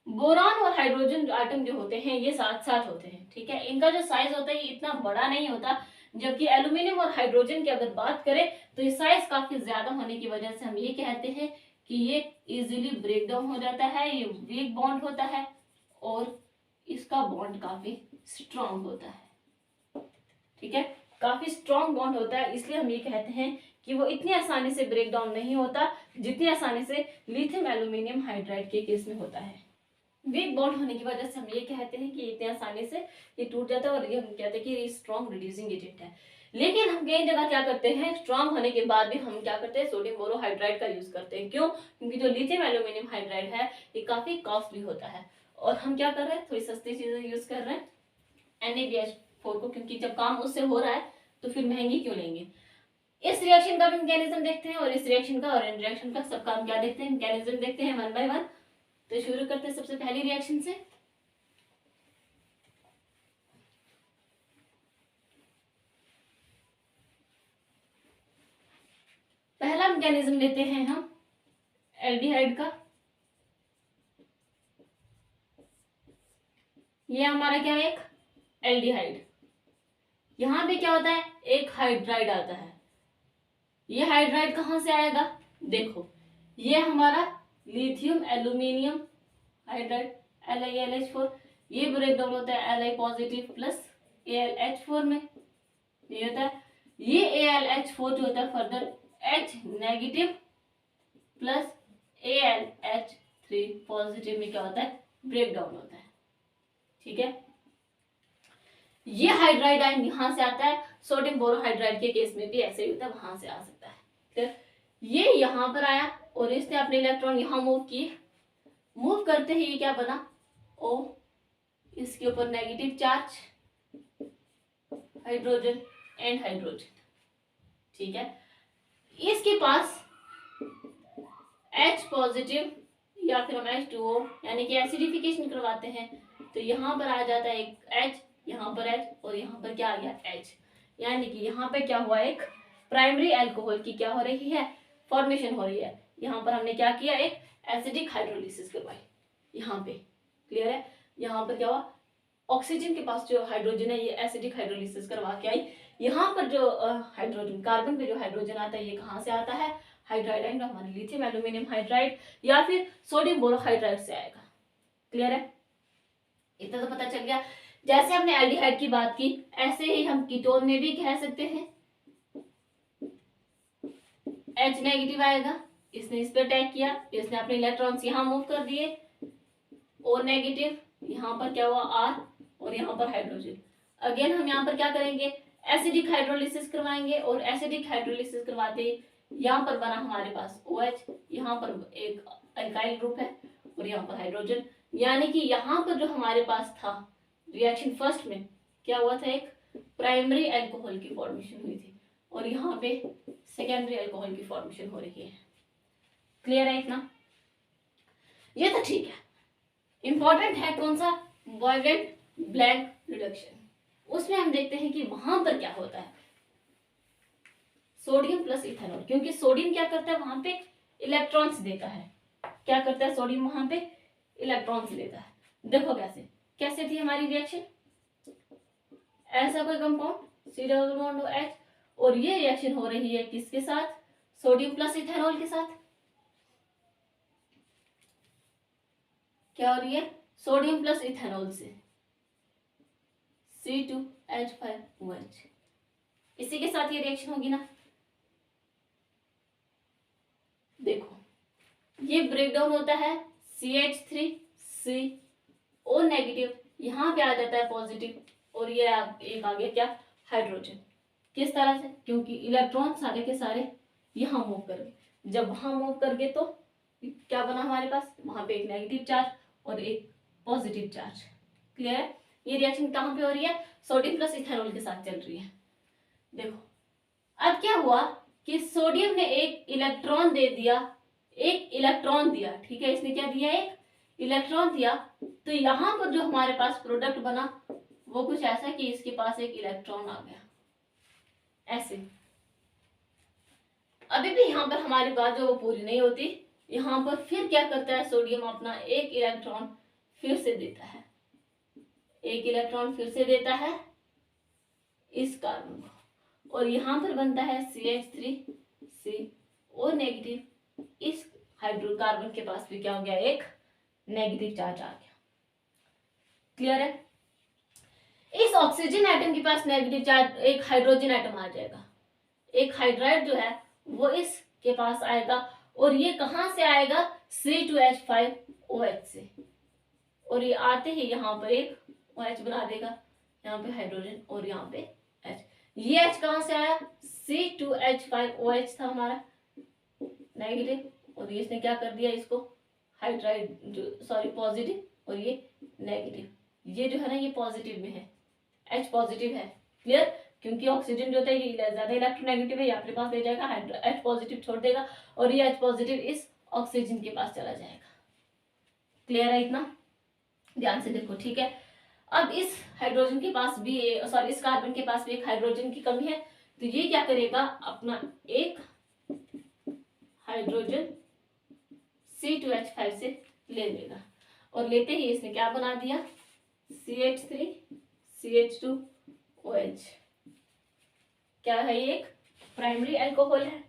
बोरान और हाइड्रोजन जो आइटम जो होते हैं ये साथ साथ होते हैं, ठीक है, इनका जो साइज होता है ये इतना बड़ा नहीं होता, जबकि एल्यूमिनियम और हाइड्रोजन की अगर बात करें तो ये साइज काफी ज्यादा होने की वजह से हम ये कहते हैं कि ये इजीली ब्रेक डाउन हो जाता है, ये वीक बॉन्ड होता है और इसका बॉन्ड काफी स्ट्रॉन्ग होता है। ठीक है, काफी स्ट्रॉन्ग बॉन्ड होता है, इसलिए हम ये कहते हैं कि वो इतनी आसानी से ब्रेक डाउन नहीं होता जितनी आसानी से लिथियम एल्यूमिनियम हाइड्राइड के केस में होता है। वीक बॉन्ड होने की वजह से हम ये कहते हैं कि इतनी आसानी से ये टूट जाता है और ये हम कहते हैं कि ये स्ट्रॉन्ग रिड्यूसिंग एजेंट है। लेकिन हम कई जगह क्या करते हैं, स्ट्रॉन्ग होने के बाद भी हम क्या करते हैं, सोडियम बोरोहाइड्राइड का यूज करते हैं। क्यों, क्योंकि जो लिथियम एल्यूमिनियम हाइड्राइड है ये काफी कॉस्टली होता है और हम क्या कर रहे हैं, थोड़ी सस्ती चीजें यूज कर रहे हैं NaBH4 को, क्योंकि जब काम उससे हो रहा है तो फिर महंगी क्यों लेंगे। इस रिएक्शन का भी मैकेनिज्म देखते हैं और इस रिएक्शन का और इन रिएक्शन का सबका हम क्या देखते हैं, मैकेनिज्म देखते हैं वन बाय वन। तो शुरू करते हैं सबसे पहली रिएक्शन से। पहला मैकेनिज्म लेते हैं हम एल्डिहाइड का। ये हमारा क्या है, एक एल्डिहाइड। यहां पे क्या होता है, एक हाइड्राइड आता है। ये हाइड्राइड कहां से आएगा, देखो ये हमारा लिथियम एल्यूमिनियम हाइड्राइड LiLH4, ये ब्रेक डाउन होता है Li पॉजिटिव प्लस AlH4 में, ये होता है, ये AlH4 जो होता है further H negative plus AlH3 positive में क्या होता है, ब्रेक डाउन होता है। ठीक है, ये हाइड्राइड आयन यहां से आता है, सोडियम बोरोहाइड्राइड के केस में भी ऐसे ही होता है, वहां से आ सकता है। ठीक, ये यहां पर आया और इसने अपने इलेक्ट्रॉन यहां मूव किए, मूव करते ही ये क्या बना, O, इसके ऊपर negative charge, hydrogen and hydrogen. ठीक है, इसके पास H पॉजिटिव या फिर हम H2O यानी कि एसिडिफिकेशन करवाते हैं तो यहाँ पर आ जाता है एक H, यहाँ पर H और यहाँ पर क्या आ गया H, यानी कि यहाँ पे क्या हुआ, एक प्राइमरी अल्कोहल की क्या हो रही है, फॉर्मेशन हो रही है। यहाँ पर हमने क्या किया, एक एसिडिक हाइड्रोलिसिस करवाई यहाँ पे। क्लियर है, यहाँ पर क्या हुआ, ऑक्सीजन के पास जो हाइड्रोजन है ये एसिडिक हाइड्रोलिसिस करवा के आई। यहाँ पर जो हाइड्रोजन, कार्बन पे जो हाइड्रोजन आता है ये कहाँ से आता है, हाइड्राइड आयन हमारे लिथियम एल्यूमिनियम हाइड्राइड या फिर सोडियम बोरोहाइड्राइड से आएगा। क्लियर है, इतना तो पता चल गया। जैसे हमने एल्डिहाइड की बात की ऐसे ही हम कीटोन में भी कह सकते हैं, H नेगेटिव आएगा, इसने इस पे अटैक किया, इसने अपने इलेक्ट्रॉन्स यहाँ मूव कर दिए, O नेगेटिव, यहाँ पर क्या हुआ R और यहाँ पर हाइड्रोजन। अगेन हम यहाँ पर क्या करेंगे, एसिडिक हाइड्रोलिसिस करवाएंगे और एसिडिक हाइड्रोलिसिस करवाते यहाँ पर बना हमारे पास OH, यहाँ पर एक अल्काइल ग्रुप है और यहाँ पर हाइड्रोजन, यानी कि यहाँ पर जो हमारे पास था रिएक्शन फर्स्ट में क्या हुआ था, एक प्राइमरी अल्कोहल की फॉर्मेशन हुई थी और यहाँ पे सेकेंडरी अल्कोहल की फॉर्मेशन हो रही है। क्लियर है इतना, ये तो ठीक है। इंपॉर्टेंट है कौन सा, बॉयवेट ब्लैंक रिडक्शन, उसमें हम देखते हैं कि वहां पर क्या होता है। सोडियम प्लस इथेनॉल, क्योंकि सोडियम क्या करता है वहां पे इलेक्ट्रॉन्स देता है। क्या करता है सोडियम वहां पे इलेक्ट्रॉन्स देता है। देखो कैसे कैसे थी हमारी रिएक्शन, ऐसा कोई compound C double bond OH, और ये रिएक्शन हो रही है किसके साथ, सोडियम प्लस इथेनॉल के साथ। क्या हो रही है, सोडियम प्लस इथेनॉल से C2H5OH, इसी के साथ ये रिएक्शन होगी ना। देखो ये ब्रेकडाउन होता है CH3CO नेगेटिव, यहाँ पे आ जाता है पॉजिटिव, और ये एक आ गया क्या, हाइड्रोजन। किस तरह से, क्योंकि इलेक्ट्रॉन सारे के सारे यहाँ मूव कर गए, जब वहां मूव कर गए तो क्या बना हमारे पास, वहां पे एक नेगेटिव चार्ज और एक पॉजिटिव चार्ज। क्लियर है, ये रिएक्शन कहाँ पे हो रही है, सोडियम प्लस इथेनॉल के साथ चल रही है। देखो अब क्या हुआ कि सोडियम ने एक इलेक्ट्रॉन दे दिया, एक इलेक्ट्रॉन दिया, ठीक है, इसने क्या दिया, एक इलेक्ट्रॉन दिया, तो यहाँ पर जो हमारे पास प्रोडक्ट बना वो कुछ ऐसा कि इसके पास एक इलेक्ट्रॉन आ गया, ऐसे। अभी भी यहाँ पर हमारी बात जो वो पूरी नहीं होती, यहाँ पर फिर क्या करता है सोडियम, अपना एक इलेक्ट्रॉन फिर से देता है, एक इलेक्ट्रॉन फिर से देता है इस कार्बन को, और यहाँ पर बनता है CH3CO नेगेटिव, इस हाइड्रोकार्बन के पास भी क्या हो गया, एक नेगेटिव चार्ज आ गया। क्लियर है, इस ऑक्सीजन एटम के पास नेगेटिव चार्ज, एक हाइड्रोजन एटम आ जाएगा, एक हाइड्राइड जो है वो इसके पास आएगा, और ये कहां से आएगा, C2H5OH से, और ये आते ही यहाँ पर एक OH बना देगा, यहाँ पे हाइड्रोजन और यहाँ पे H। ये H कहां से आया, C2H5OH था हमारा नेगेटिव, और ये इसने क्या कर दिया, इसको हाइड्राइड जो सॉरी पॉजिटिव, और ये नेगेटिव, ये जो है ना ये पॉजिटिव में है, H पॉजिटिव है। क्लियर, क्योंकि ऑक्सीजन जो होता है ये ज्यादा इलेक्ट्रोनेगेटिव है, ये अपने पास ले जाएगा, H पॉजिटिव छोड़ देगा, और ये H पॉजिटिव इस ऑक्सीजन के पास चला जाएगा। क्लियर है, इतना ध्यान से देखो, ठीक है। अब इस हाइड्रोजन के पास भी सॉरी इस कार्बन के पास भी एक हाइड्रोजन की कमी है, तो ये क्या करेगा, अपना एक हाइड्रोजन C2H5 से ले लेगा, और लेते ही इसने क्या बना दिया, CH3CH2OH। क्या है, ये एक प्राइमरी अल्कोहल है,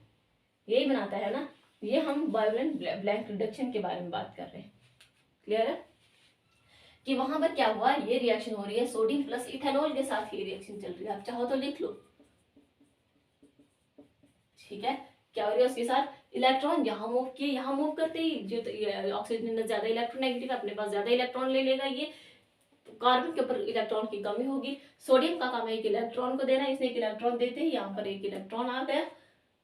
यही बनाता है ना, ये हम वायोलेंट ब्लैंक रिडक्शन के बारे में बात कर रहे हैं। क्लियर है, कि वहां पर क्या हुआ, ये रिएक्शन हो रही है सोडियम प्लस इथेनॉल के साथ, ये रिएक्शन चल रही है, आप चाहो तो लिख लो, ठीक है। क्या हो रही है उसके साथ, इलेक्ट्रॉन यहाँ मूव किए, यहाँ मूव करते ही जो ऑक्सीजन ज्यादा इलेक्ट्रोनेगेटिव, अपने पास ज्यादा इलेक्ट्रॉन ले लेगा, ये कार्बन के ऊपर इलेक्ट्रॉन की कमी होगी, सोडियम का काम है एक इलेक्ट्रॉन को देना, इसने एक इलेक्ट्रॉन देते ही यहाँ पर एक इलेक्ट्रॉन आ गया,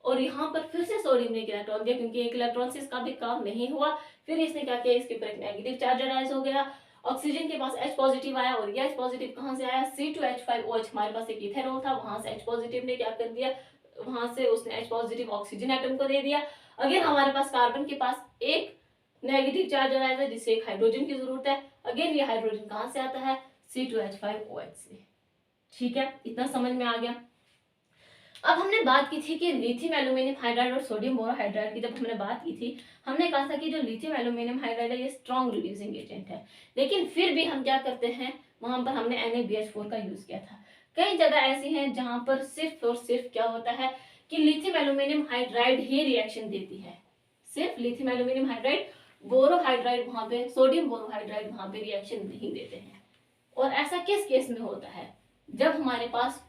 और यहाँ पर फिर से सोडियम ने एक इलेक्ट्रॉन दिया, क्योंकि एक इलेक्ट्रॉन से इसका भी काम नहीं हुआ, फिर इसने क्या किया, इसके ऊपर एक नेगेटिव चार्ज अराइज हो गया, ऑक्सीजन के पास H पॉजिटिव आया, और ये H पॉजिटिव कहाँ से आया, C2H5OH, हमारे पास एक इथेनॉल था, वहां से H पॉजिटिव ने क्या कर दिया, वहां से उसने H पॉजिटिव ऑक्सीजन एटम को दे दिया। अगेन हमारे पास कार्बन के पास एक नेगेटिव चार्ज अराइज है, जिससे एक हाइड्रोजन की जरूरत है, अगेन ये हाइड्रोजन कहाँ से आता है, C2H5OH से। ठीक है, इतना समझ में आ गया। अब हमने बात की थी कि लिथियम एल्यूमिनियम हाइड्राइड और सोडियम बोरोहाइड्राइड की, जब हमने बात की थी हमने कहा था कि जो लिथियम एल्यूमिनियम हाइड्राइड है ये स्ट्रॉन्ग रिड्यूसिंग एजेंट है, लेकिन फिर भी हम क्या करते हैं, वहां पर हमने NaBH4 का यूज किया था। कई जगह ऐसी हैं जहां पर सिर्फ और सिर्फ क्या होता है कि लिथियम एल्यूमिनियम हाइड्राइड ही रिएक्शन देती है, सिर्फ लिथियम एल्यूमिनियम हाइड्राइड, बोरोहाइड्राइड वहां पे, सोडियम बोरोहाइड्राइड वहां पे रिएक्शन नहीं देते हैं। और ऐसा किस केस में होता है, जब हमारे पास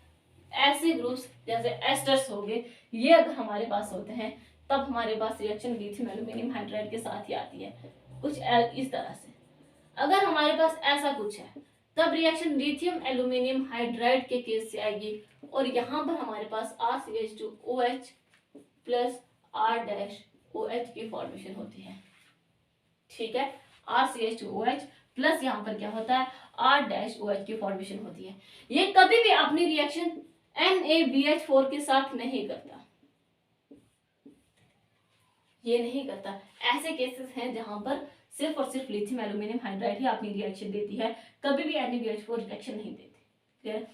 ऐसे ग्रुप्स जैसे एस्टर्स हो गए, ये अगर हमारे पास होते हैं, तब हमारे पास रिएक्शन लिथियम एल्यूमिनियम हाइड्राइड के साथ ही आती है, कुछ इस तरह से। अगर हमारे पास ऐसा कुछ है, तब रिएक्शन लिथियम एल्यूमिनियम हाइड्राइड के केस से आएगी, और यहाँ पर हमारे पास RCH2OH प्लस R-OH की फॉर्मेशन होती है। ठीक है, RCH2OH प्लस यहाँ पर क्या होता है, R-OH की फॉर्मेशन होती है। ये कभी भी अपनी रिएक्शन NaBH4 के साथ नहीं करता, ये नहीं करता। ऐसे केसेस हैं जहां पर सिर्फ और सिर्फ लिथियम एल्यूमिनियम हाइड्राइड ही अपनी रिएक्शन देती है, कभी भी NaBH4 रिएक्शन नहीं देती। ठीक है,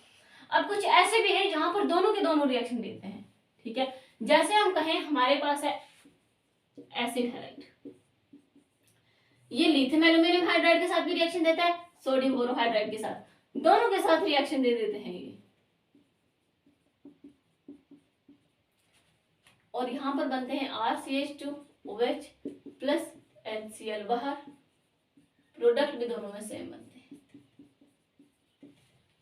अब कुछ ऐसे भी है जहां पर दोनों के दोनों रिएक्शन देते हैं। ठीक है, जैसे हम कहें हमारे पास है एसिड हैलाइड, ये लिथियम एल्यूमिनियम हाइड्राइड के साथ भी रिएक्शन देता है, सोडियम बोरोहाइड्राइड के साथ, दोनों के साथ रिएक्शन दे देते हैं ये, और यहां पर बनते हैं RCH2OH प्लस NCl बाहर, प्रोडक्ट भी दोनों में सेम बनते हैं।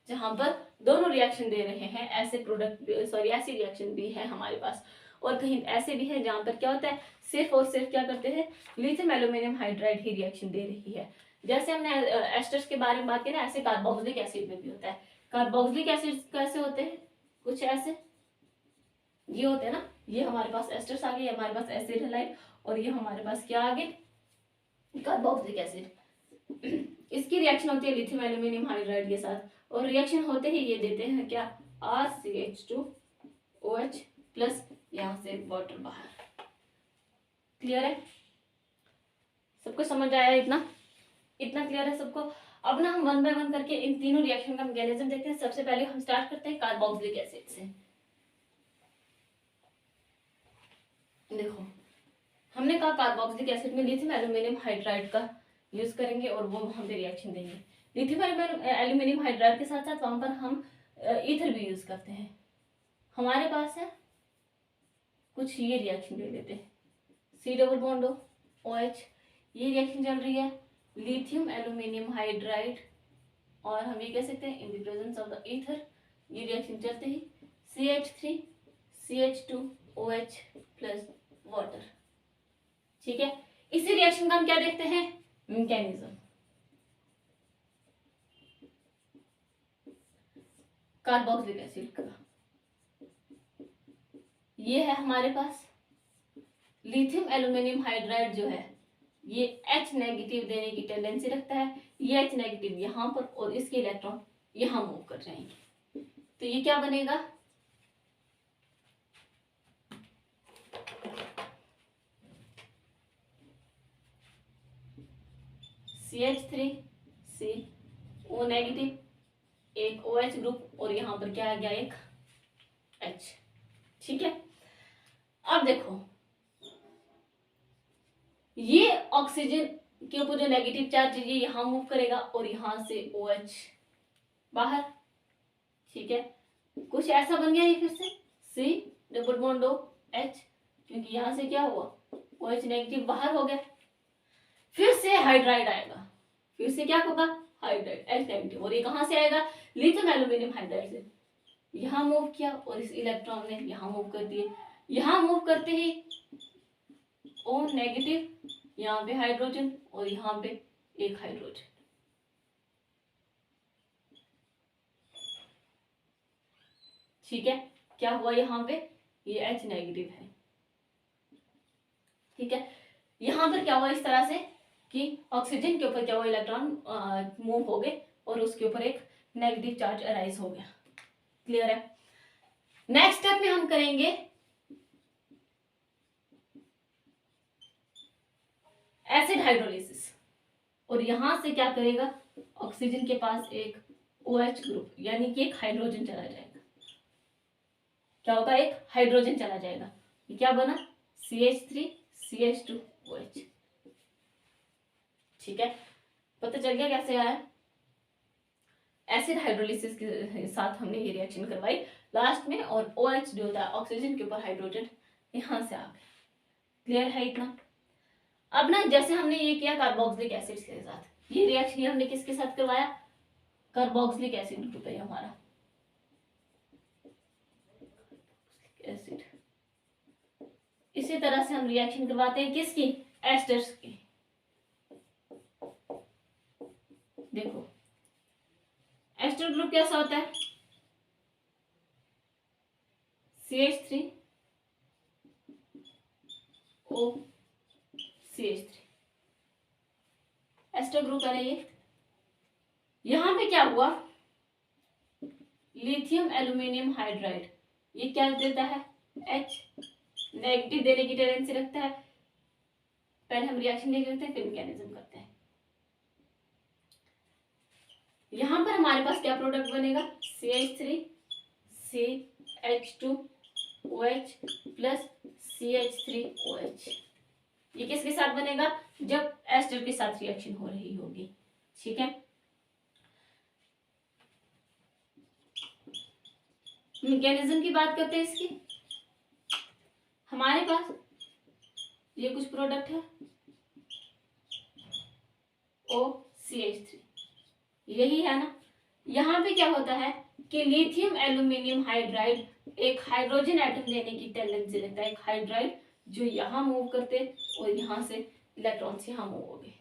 जहां पर दोनों रिएक्शन दे रहे हैं, ऐसे प्रोडक्ट ऐसी रिएक्शन भी है हमारे पास, और कहीं ऐसे भी है जहां पर क्या होता है, सिर्फ और सिर्फ क्या करते हैं, लिथियम एल्यूमिनियम हाइड्राइड ही रिएक्शन दे रही है। जैसे हमने एस्टर्स के बारे में बात की ना, ऐसे कार्बोक्सिलिक एसिड में भी होता है। कार्बोक्सिलिक एसिड कैसे होते हैं, कुछ ऐसे ये होते हैं ना, ये हमारे पास एस्टर्स आ गए, हमारे पास एसिड हैलाइड, और ये हमारे पास क्या आ गए, कार्बोक्सिलिक एसिड। इसकी रिएक्शन होती है लिथियम एल्यूमिनियम हाइड्राइड के साथ, और रिएक्शन होते ही ये देते हैं क्या, RCH2OH प्लस यहाँ से वाटर बाहर। क्लियर है, सबको समझ आया, इतना इतना क्लियर है सबको। अब ना हम वन बाय वन करके इन तीनों रिएक्शन का मैकेनिज्म देखते हैं। सबसे पहले हम स्टार्ट करते हैं कार्बोक्सिलिक एसिड से। देखो हमने कहा कार्बोक्सिलिक एसिड में लिथियम एल्यूमिनियम हाइड्राइड का यूज करेंगे और वो वहां पे रिएक्शन देंगे। लिथियम एल्यूमिनियम हाइड्राइड के साथ साथ वहां पर हम ईथर भी यूज करते हैं। हमारे पास है कुछ ये रिएक्शन दे देते हैं, C डबल बॉन्ड OH, ये रिएक्शन चल रही है लिथियम एल्यूमिनियम हाइड्राइड, और हम ये कह सकते हैं इन the presence of the ether, ये रिएक्शन चलते ही CH3CH2OH प्लस वाटर। ठीक है, इसी रिएक्शन का हम क्या देखते हैं, मैकेनिज्म। कार्बोक्सिलिक एसिड का ये है हमारे पास लिथियम एल्यूमिनियम हाइड्राइड जो है ये H नेगेटिव देने की टेंडेंसी रखता है, ये H नेगेटिव यहाँ पर और इसके इलेक्ट्रॉन यहाँ मूव कर जाएंगे, तो ये क्या बनेगा, CH3CO नेगेटिव, एक OH ग्रुप, और यहाँ पर क्या आ गया, एक H। ठीक है, अब देखो ये ऑक्सीजन के ऊपर जो नेगेटिव चार्ज है ये यहाँ मूव करेगा और यहाँ से OH बाहर। ठीक है, कुछ ऐसा बन गया ये फिर से C डबल बॉन्ड OH, क्योंकि यहाँ से क्या हुआ, OH नेगेटिव बाहर हो गया। फिर से हाइड्राइड आएगा, फिर से क्या होगा, हाइड्राइड H नेगेटिव, और ये कहाँ से आएगा, लिथियम एल्यूमिनियम हाइड्राइड से। यहाँ मूव किया और इस इलेक्ट्रॉन ने यहाँ मूव कर दिए, यहाँ मूव करते ही O नेगेटिव, यहाँ पे हाइड्रोजन और यहाँ पे एक हाइड्रोजन। ठीक है, क्या हुआ यहाँ पे, ये H नेगेटिव है। ठीक है, यहाँ पर क्या हुआ इस तरह से कि ऑक्सीजन के ऊपर क्या हुआ, इलेक्ट्रॉन मूव हो गए और उसके ऊपर एक नेगेटिव चार्ज अराइज हो गया। क्लियर है, नेक्स्ट स्टेप में हम करेंगे एसिड हाइड्रोलिसिस, और यहां से क्या करेगा, ऑक्सीजन के पास एक OH ग्रुप यानी कि एक हाइड्रोजन चला जाएगा। क्या होगा, एक हाइड्रोजन चला जाएगा, ये क्या बना, CH3CH2OH। ठीक है, पता चल गया कैसे आया, एसिड हाइड्रोलिसिस के साथ हमने ये रिएक्शन करवाई लास्ट में, और OH जो होता है ऑक्सीजन के ऊपर हाइड्रोजन यहां से आ गया। क्लियर है इतना। अब ना जैसे हमने ये किया कार्बोक्सिलिक एसिड के साथ, ये रिएक्शन हमने किसके साथ करवाया, कार्बोक्सिलिक एसिड ग्रुप है हमारा एसिड। इसी तरह से हम रिएक्शन करवाते हैं किसकी, एस्टर्स की। देखो एस्टर ग्रुप कैसा होता है, CH3OCH3 एस्टर ग्रुप है ना ये। यहां पे क्या हुआ, लिथियम एल्यूमिनियम हाइड्राइड ये क्या देता है, H नेगेटिव देने की टेंडेंसी रखता है। पहले हम रिएक्शन देख लेते हैं फिर मैकेनिज्म करते हैं। यहां पर हमारे पास क्या प्रोडक्ट बनेगा, CH3CH2 OH प्लस CH3OH। ये किसके साथ बनेगा? जब एस्टर के साथ रिएक्शन हो रही होगी। ठीक है, मैकेनिज्म की बात करते हैं इसकी। हमारे पास ये कुछ प्रोडक्ट है OCH3, यही है ना। यहाँ पे क्या होता है कि लिथियम एल्यूमिनियम हाइड्राइड एक हाइड्रोजन एटम लेने की टेंडेंसी रखता है, एक हाइड्राइड जो यहाँ मूव करते और यहाँ से इलेक्ट्रॉन्स यहाँ मूव हो गए।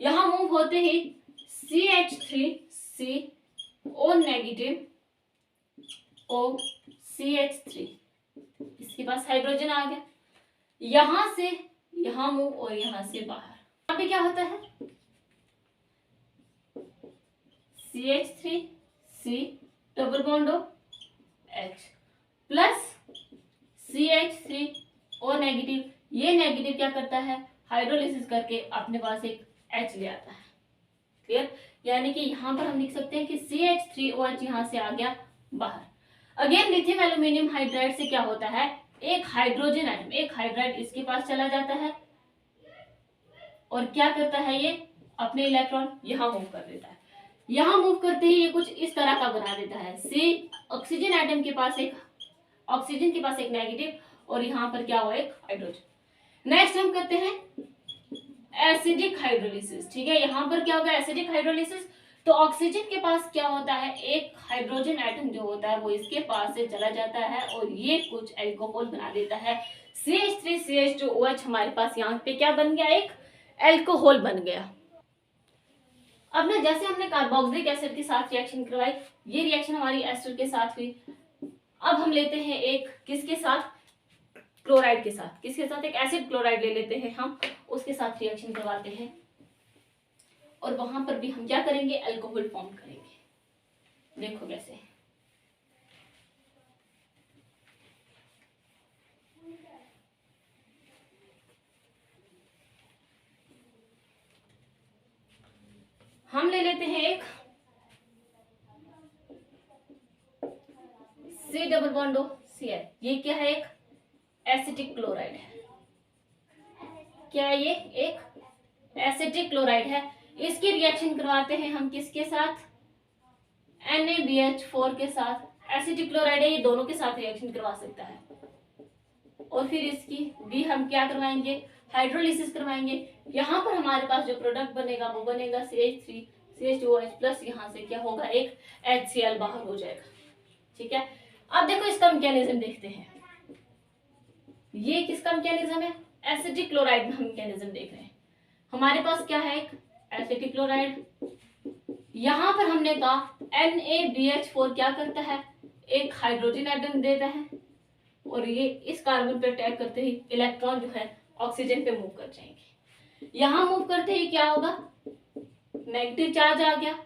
यहाँ मूव होते ही CH3CO नेगेटिव OCH3, इसके पास हाइड्रोजन आ गया, यहां से यहां मूव और यहां से बाहर। यहाँ पे क्या होता है CH3C double bond H plus CH3O negative, ये नेगेटिव क्या करता है, हाइड्रोलिसिस करके अपने पास एक H ले आता है। क्लियर? यानी कि यहाँ पर हम लिख सकते हैं कि CH3OH यहाँ से आ गया बाहर। अगेन लिथियम एल्यूमिनियम हाइड्राइड से क्या होता है, एक हाइड्रोजन एटम, एक हाइड्राइड इसके पास चला जाता है और क्या करता है, ये अपने इलेक्ट्रॉन यहाँ मूव कर देता है। यहाँ मूव करते ही ये कुछ इस तरह का बना देता है। ऑक्सीजन एटम के पास एक, ऑक्सीजन के पास एक नेगेटिव और यहाँ पर क्या हुआ, एक हाइड्रोजन। नेक्स्ट हम करते हैं एसिडिक हाइड्रोलिसिस। ठीक है, यहाँ पर क्या होगा, एसिडिक हाइड्रोलिसिस। तो ऑक्सीजन के पास क्या होता है, एक हाइड्रोजन एटम जो होता है वो इसके पास से चला जाता है और ये कुछ एल्कोहल बना देता है। CH3CH2OH हमारे पास यहाँ पे क्या बन गया, एक एल्कोहल बन गया। अब ना जैसे हमने कार्बोक्सिलिक एसिड के साथ रिएक्शन करवाई, ये रिएक्शन हमारी एस्टर के साथ हुई। अब हम लेते हैं एक किसके साथ, क्लोराइड के साथ। किसके साथ, एक एसिड क्लोराइड ले लेते हैं हम, उसके साथ रिएक्शन करवाते हैं और वहां पर भी हम क्या करेंगे, अल्कोहल फॉर्म करेंगे। देखो कैसे, हम ले लेते हैं एक C डबल बॉन्ड Cl, ये क्या है, एक एसिटिक क्लोराइड है। क्या है ये, एक एसिटिक क्लोराइड है। इसकी रिएक्शन करवाते हैं हम किसके साथ, NaBH4 के साथ। एसिटिक क्लोराइड है, ये दोनों के साथ रिएक्शन करवा सकता है। और फिर इसकी भी हम क्या करवाएंगे, हाइड्रोलिसिस करवाएंगे। यहाँ पर हमारे पास जो प्रोडक्ट बनेगा वो बनेगा CH3CH2OH प्लस यहाँ से क्या होगा, एक HCl बाहर हो जाएगा। ठीक है, अब देखो इसका मैकेनिज्म देखते हैं। ये किसका मैकेनिज्म है, एसिटिक क्लोराइड में हम मैकेनिज्म देख रहे हैं। हमारे पास क्या है, एक एसिटिक क्लोराइड। यहाँ पर हमने कहा NaBH4 क्या करता है, एक हाइड्रोजन एटम देता है और ये इस कार्बन पे अटैक करते ही इलेक्ट्रॉन जो है ऑक्सीजन पे मूव कर जाएंगे। यहाँ मूव करते ही क्या होगा, नेगेटिव चार्ज आ गया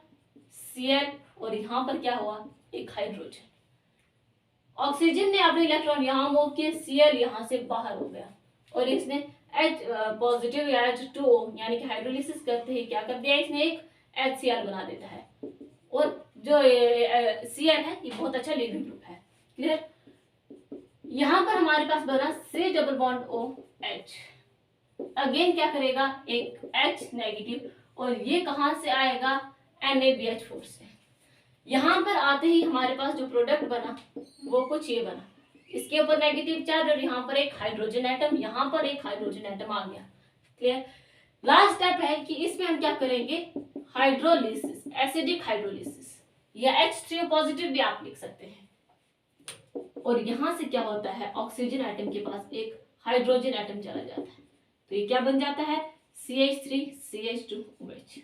Cl और यहाँ पर क्या हुआ, एक हाइड्रोजन। ऑक्सीजन ने अपने इलेक्ट्रॉन यहाँ मूव किए, Cl यहाँ से बाहर हो गया और इसने H पॉजिटिव या H2O यानी कि हाइड्रोलिसिस करते ही क्या कर दिया, इसने एक HCl बना देता है। और जो Cl है ये बहुत अच्छा लीविंग ग्रुप है। क्लियर? यहाँ पर हमारे पास बना C double bond OH, again क्या करेगा, एक H नेगेटिव और ये कहाँ से आएगा, NaBH4 से। यहाँ पर आते ही हमारे पास जो प्रोडक्ट बना वो कुछ ये बना, इसके ऊपर नेगेटिव चार्ज और यहाँ पर एक हाइड्रोजन एटम, यहाँ पर एक हाइड्रोजन एटम आ गया। क्लियर? लास्ट स्टेप है कि इसमें हम क्या करेंगे, हाइड्रोलिसिस, एसिडिक हाइड्रोलिसिस या H3O पॉजिटिव भी आप लिख सकते हैं। और यहाँ से क्या होता है, ऑक्सीजन एटम के पास एक हाइड्रोजन एटम चला जाता है तो ये क्या बन जाता है, CH3CH2OH।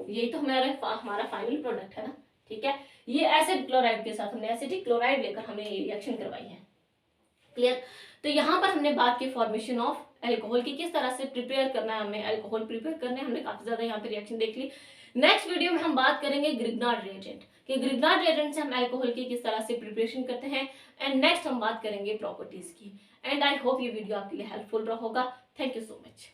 यही तो हमारा फाइनल प्रोडक्ट है ना। ठीक है, ये एसिड क्लोराइड के साथ हमने एसिडिक क्लोराइड लेकर हमने ये रिएक्शन करवाई है। क्लियर? तो यहाँ पर हमने बात की फॉर्मेशन ऑफ अल्कोहल की, किस तरह से प्रिपेयर करना है हमें अल्कोहल प्रिपेयर करने, हमने काफी ज्यादा यहाँ पे रिएक्शन देख ली। नेक्स्ट वीडियो में हम बात करेंगे ग्रिग्नार्ड रिएजेंट कि ग्रिग्नार्ड रिएजेंट से हम अल्कोहल की किस तरह से प्रिपरेशन करते हैं। एंड नेक्स्ट हम बात करेंगे प्रॉपर्टीज की। एंड आई होप ये वीडियो आपके लिए हेल्पफुल रहा होगा। Thank you so much.